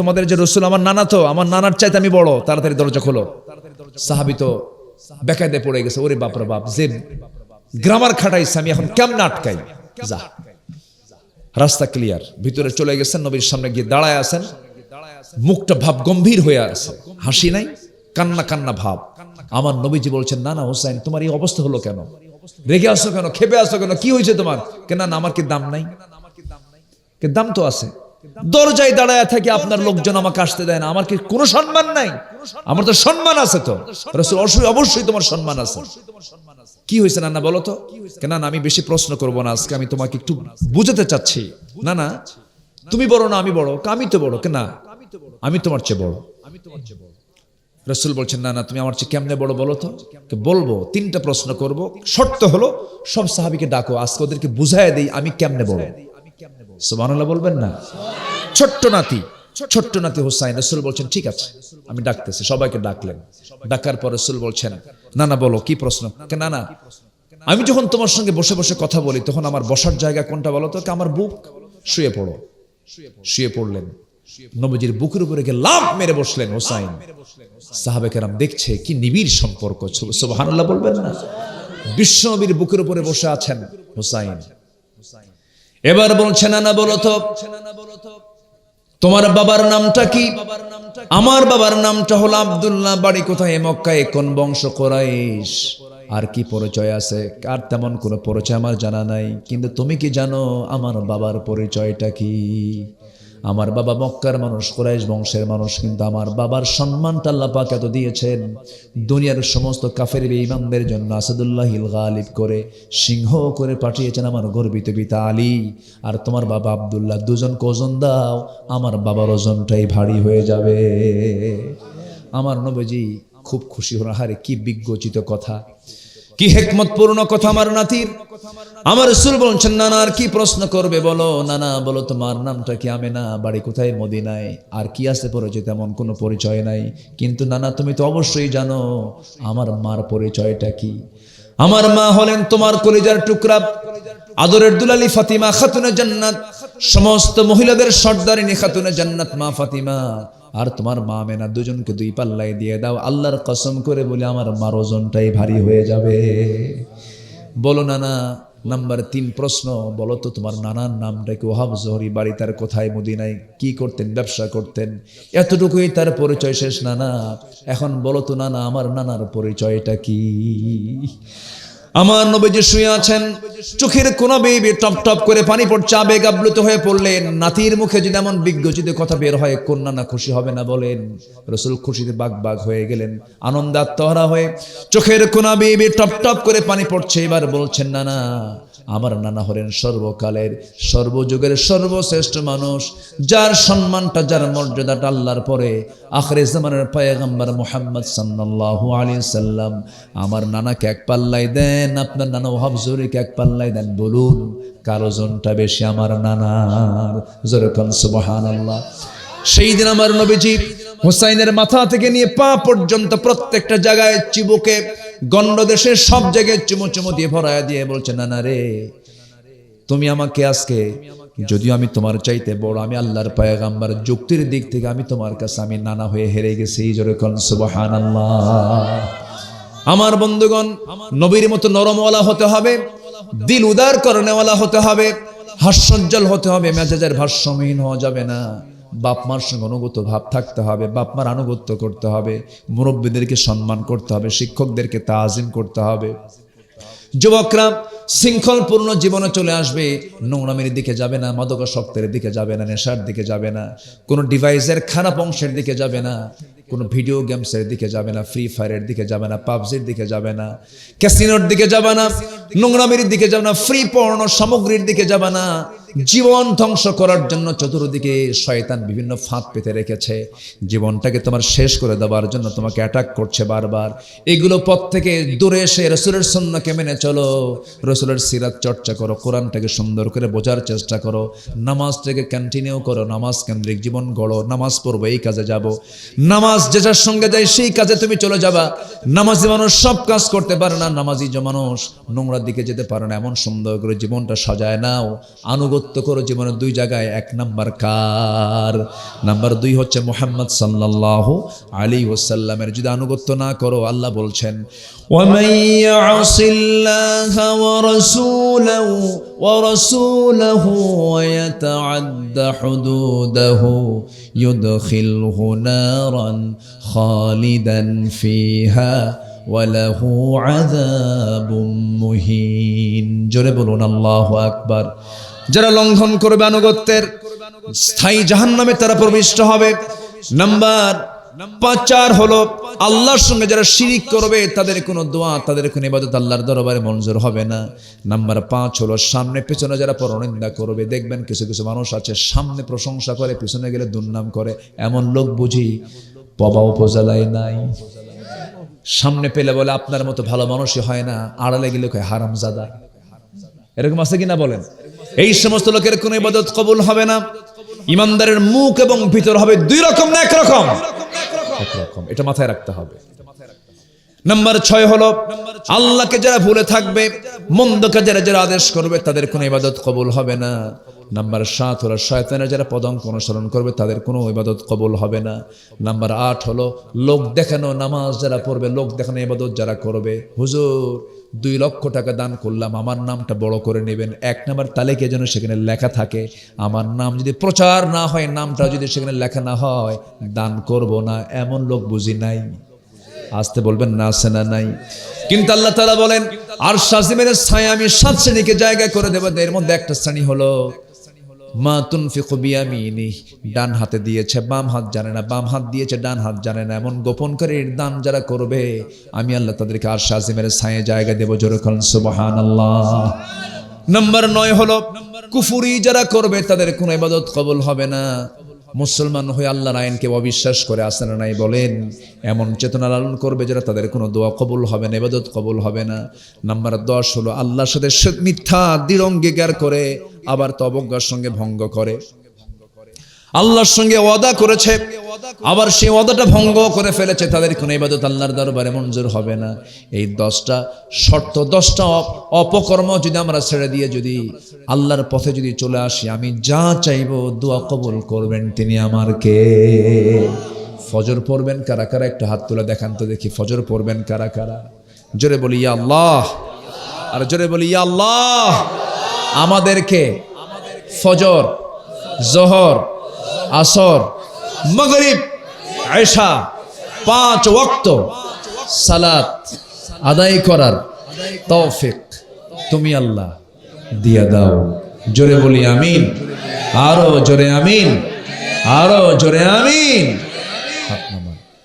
S1: তোমাদের যে রাসূল আমার নানা, তো আমার নানার চাইতে আমি বড়, তাড়াতাড়ি দরজা খোলো। সাহাবী তো বেকায়দায় পড়ে গেছে, ওরে বাপ রে বাপ, যে গ্রামার খাটাইছে আমি এখন কেমন আটকাই। যা, রাস্তা ক্লিয়ার। ভিতরে চলে গেছেন, নবীর সামনে গিয়ে দাঁড়ায় আছেন। মুখটা ভাব গম্ভীর হয়ে আছে, হাসি নাই, কান্না কান্না ভাব। আমার নবীজি বলছেন, না না হোসেন, তোমার এই অবস্থা হলো কেন? রেগে আসো কেন? খেপে আসো কেন? কি হয়েছে তোমার? কেন? না আমার কি দাম নাই? দাম তো আছে। দরজায় দাঁড়ায় থাকি, আপনার লোকজন আমাকে আসতে দেয় না, আমার কি কোনো সম্মান নাই? আমার তো সম্মান আছে। তো রাসূল, অবশ্যই তোমার সম্মান আছে। কি হয়েছে নানা বলো তো? কেন? না আমি বেশি প্রশ্ন করব না আজকে, আমি তোমাকে একটু বুঝাতে চাচ্ছি। না না, তুমি বড় না আমি বড়? আমি তো বড়। কেন? আমি তোমার চেয়ে বড়। রাসূল বলছেন, না না, তুমি আমার চেয়ে কেমনে বড় বলো তো? বলবো, 3টা প্রশ্ন করব, শর্ত হলো সব সাহাবীকে ডাকো, আজকে ওদেরকে বুঝায় দেই আমি কেমনে বড়। সুবহানাল্লাহ বলবেন না? ছোট্ট নাতি হুসাইন। রাসূল বলছেন, ঠিক আছে আমি ডাকতেছি। সবাইকে ডাকলেন। ডাকার পর রাসূল বলছেন, না না বলো কি প্রশ্ন? না না, আমি যখন তোমার সঙ্গে বসে বসে কথা বলি তখন আমার বসার জায়গা কোনটা বলো তো? আমার বুক। শুয়ে পড়ো। শুয়ে পড়লেন, নবীজির বুকের উপরে গিয়ে লাফ মেরে বসলেন হুসাইন। সাহাবে কেরাম দেখছে, কি নিবিড় সম্পর্ক। সুবহানাল্লাহ বলবেন না? বিশ্ব নবীর বুকের উপরে বসে আছেন হুসাইন। এবার বলছেন, না বলো তো তোমার বাবার নামটা কি? আমার বাবার নামটা হলো আব্দুল্লাহ। বাড়ি কোথায়? মক্কায়। কোন বংশ? কুরাইশ। আর কি পরিচয় আছে? আর তেমন কোনো পরিচয় আমার জানা নাই, কিন্তু তুমি কি জানো আমার বাবার পরিচয়টা কি? আমার বাবা মক্কার মানুষ, কুরাইশ বংশের মানুষ, কিন্তু আমার বাবার সম্মানটা আল্লাহ পাক এত দিয়েছেন, দুনিয়ার সমস্ত কাফের বেঈমানদের জন্য আসাদুল্লাহিল গালিব করে, সিংহ করে পাঠিয়েছেন আমার গর্বিত পিতা আলী আর তোমার বাবা আব্দুল্লাহ। দুজনকে ওজন দাও, আমার বাবার ওজনটাই ভারী হয়ে যাবে। আমার নবীজি খুব খুশি হলেন। আরে কি বিজ্ঞচিত কথা, কি হিকমতপূর্ণ কথা আমার নাতির। আমার রাসূল বলছেন, না না আর কি প্রশ্ন করবে বলো? না না বলো তোমার নামটা কি? আমেনা। বাড়ি কোথায়? মদিনায়। আর কি আছে পরিচয়? তেমন কোনো পরিচয় নাই, কিন্তু না না তুমি তো অবশ্যই জানো আমার মার পরিচয়টা কি। আমার মা হলেন তোমার কলিজার টুকরা, আদরের দুলালি ফাতিমা খাতুনে জান্নাত, সমস্ত মহিলাদের সর্দারিনী খাতুনে জান্নাত মা ফাতিমা। আর তোমার মা আমেনা, দুজনকে 2 পাল্লায় দিয়ে দাও। আল্লাহর কসম করে বলে আমার মার ওজনটাই ভারী হয়ে যাবে। বলো নানা। নাম্বার 3 প্রশ্ন, বলো তো তোমার নানার নামটা কি? ওহাব জোহরি। বাড়ি তার কোথায়? মদিনায়। কি করতেন? ব্যবসা করতেন। এতটুকুই তার পরিচয়, শেষ। নানা এখন বলো তো নানা আমার নানার পরিচয়টা কি? আমার নবীজি শুয়ে আছেন, চোখের কোনা বেয়ে টপ টপ করে পানি পড়ছে, আবেগ আপ্লুত হয়ে পড়লেন। নাতির মুখে যদি এমন বিজ্ঞচিত কথা বের হয়, কন্যা না খুশি হবে না বলেন? রাসূল খুশিতে বাগ বাগ হয়ে গেলেন, আনন্দে আত্মহারা হয়ে চোখের কোনা বেয়ে টপ টপ করে পানি পড়ছে। এবার বলছেন, না না, আমার নানা হলেন সর্বকালের সর্বযুগের সর্বশ্রেষ্ঠ মানুষ, যার সম্মানটা যার মর্যাদাটা আল্লাহর পরে আখির জামানের পয়গম্বর মুহাম্মদ সাল্লাল্লাহু আলাইহি সাল্লাম। আমার নানাকে এক পাল্লাই দেন, আপনার নানা ওয়াহাব জুহরিকে এক পাল্লাই দেন, বলুন কার ওজনটা বেশি আমার নানার? জোরে কোন সুবহানাল্লাহ। সেই দিন আমার নবীজি হুসাইনের মাথা থেকে নিয়ে পা পর্যন্ত প্রত্যেকটা জায়গায় চিবুকে গন্ডদেশের সব জায়গায় চুমু চুমু দিয়ে ভরায়া দিয়ে বলছে, নানা রে, তুমি আমাকে আজকে, যদিও আমি তোমার চাইতে বড়, আমি আল্লাহর পয়গম্বর, যুক্তির দিক থেকে আমি তোমার কাছে আমি নানা হয়ে হেরে গেছি। জোরে কোন সুবহানাল্লাহ। আমার বন্ধুগণ, নবীর মতো নরমওয়ালা হতে হবে, দিল উদার করনেওয়ালা হতে হবে, হাস্যোজ্জ্বল হতে হবে, মেজাজের ভারসাম্যহীন হওয়া যাবে না। বাপ মার সঙ্গে অনুগত ভাব থাকতে হবে, বাপ মার আনুগত্য করতে হবে, মুরব্বীদেরকে সম্মান করতে হবে, শিক্ষকদেরকে তাজিম করতে হবে। যুবকরা শৃঙ্খলপূর্ণ জীবনে চলে আসবে, নোংরামির দিকে যাবে না, মাদকাসক্তের দিকে যাবে না, নেশার দিকে যাবে না, কোনো ডিভাইসের খারাপ অংশের দিকে যাবে না, কোনো ভিডিও গেমসের দিকে যাবে না, ফ্রি ফায়ারের দিকে যাবে না, পাবজির দিকে যাবে না, ক্যাসিনোর দিকে যাবে না, নোংরামির দিকে যাবে না, ফ্রি পর্ন সামগ্রীর দিকে যাবে না। জীবন ধ্বংস করার জন্য চতুর্দিকে শয়তান বিভিন্ন ফাঁদ পেতে রেখেছে, জীবনটাকে তোমার শেষ করে দেওয়ার জন্য তোমাকে অ্যাটাক করছে বারবার। এগুলো পথ থেকে দূরে এসে রাসূলের সুন্নাহকে মেনে চলো, রাসূলের সিরাত চর্চা করো, কোরআনটাকে সুন্দর করে বোঝার চেষ্টা করো, নামাজটাকে কন্টিনিউ করো, নামাজ কেন্দ্রিক জীবন গড়ো। নামাজ পড়বো, এই কাজে যাব, নামাজ যেটার সঙ্গে যায় সেই কাজে তুমি চলে যাবা। নামাজি মানুষ সব কাজ করতে পারে না, নামাজি যে মানুষ নোংরার দিকে যেতে পারে না। এমন সুন্দর করে জীবনটা সাজায় নাও, আনুগত্য করো জীবনের দুই জায়গায়। এক নাম্বার কার? নাম্বার 2 হচ্ছে মুহাম্মদ সাল্লাল্লাহু আলাইহি ওয়াসাল্লামের। যদি আনুগত্য না করো, আল্লাহ বলছেন, ওয়ামান ইয়াসিল্লাহা ওয়া রাসূলাহু ওয়া ইয়াতাআদ্দা হুদুদাহু ইউদখিলহু নারান খালিদান ফিহা ওয়া লাহু আযাবুম মুহিন। জোরে বলুন আল্লাহু আকবার। যারা লঙ্ঘন করবে আনুগত্যের, স্থায়ী জাহান্নামে তারা প্রবিষ্ট হবে। নাম্বার 4 হলো আল্লাহর সঙ্গে যারা শিরিক করবে, তাদের কোনো দোয়া, তাদের কোনো ইবাদত আল্লাহর দরবারে মঞ্জুর হবে না। নাম্বার 5 হলো সামনে পেছনে যারা পরনিন্দা করবে। দেখবেন কিছু কিছু মানুষ আছে, সামনে প্রশংসা করে, পিছনে গেলে দুর্নাম করে। এমন লোক বুঝি পবা উপজেলায় নাই। সামনে পেলে বলে আপনার মতো ভালো মানুষই হয় না, আড়ালে গেলে কয় হারামজাদা। এরকম আছে কিনা বলেন? এই সমস্ত লোকের কোনো ইবাদত কবুল হবে না। ইমানদারের মুখ এবং ভিতর হবে 2 রকম না 1 রকম? 1 রকম, এটা মাথায় রাখতে হবে। নাম্বার 6 হলো আল্লাহকে যারা ভুলে থাকবে, মন্দ কাজের যারা আদেশ করবে, তাদের কোনো ইবাদত কবুল হবে না। নাম্বার 7 হলো শয়তানের যারা পদাঙ্ক অনুসরণ করবে, তাদের কোনো ইবাদত কবুল হবে না। নাম্বার 8 হলো লোক দেখানো নামাজ যারা পড়বে, লোক দেখানো ইবাদত যারা করবে। হুজুর 2 লক্ষ টাকা দান করলাম, আমার নামটা বড় করে নেবেন। 1 নাম্বার তালিকা যেন সেখানে লেখা থাকে, আমার নাম যদি প্রচার না হয়, নামটা যদি সেখানে লেখা না হয়, দান করব না। এমন লোক বুঝি নাই? আসতে বলবেন না, আছে না নাই? কিন্তু আল্লাহ তাআলা বলেন, আর শাজিমের ছায়া আমি 7 শ্রেণীকে জায়গা করে দেব। এর মধ্যে একটা শ্রেণী হলো মা তুনফিকু বিয়ামিনি, ডান হাতে দিয়েছে বাম হাত জানে না, বাম হাত দিয়েছে ডান হাত জানে না। এমন গোপন করে দান যারা করবে, আমি আল্লাহ তাদেরকে আর শাজিমের ছায়া জায়গা দেব। জোরে বলুন সুবহানাল্লাহ। নাম্বার 9 হলো কুফরি যারা করবে, তাদের কোনো ইবাদত কবুল হবে না। মুসলমান হয়ে আল্লাহর আইনকে অবিশ্বাস করে, আসে না নাই বলেন? এমন চেতনা লালন করবে যারা, তাদের কোনো দোয়া কবুল হবে না, ইবাদত কবুল হবে না। নাম্বার 10 হলো আল্লাহর সাথে মিথ্যা দৃঢ় অঙ্গীকার করে, আবার অবজ্ঞার সঙ্গে ভঙ্গ করে। আল্লাহর সঙ্গে ওয়াদা করেছে, আবার সেই ওয়াদাটা ভঙ্গ করে ফেলেছে, তাদের কোনো ইবাদত আল্লাহর দরবারে মঞ্জুর হবে না। এই 10টা শর্ত, 10টা অপকর্ম যদি আমরা ছেড়ে দিয়ে যদি আল্লাহর পথে যদি চলে আসি, আমি যা চাইবো দোয়া কবুল করবেন তিনি আমার কে? ফজর পড়বেন কারা কারা? একটা হাত তুলে দেখান তো দেখি। ফজর পড়বেন কারা কারা? জোরে বলি ইয়া আল্লাহ, আর জোরে বলি ইয়া আল্লাহ। আমাদেরকে ফজর, জোহর, আসর, মাগরিব, এশা 5 ওয়াক্ত সালাত আদায় করার তৌফিক তুমি আল্লাহ দিয়া দাও। জোরে বলি আমিন, আরো জোরে আমিন, আরো জোরে আমিন। হাত নামাও।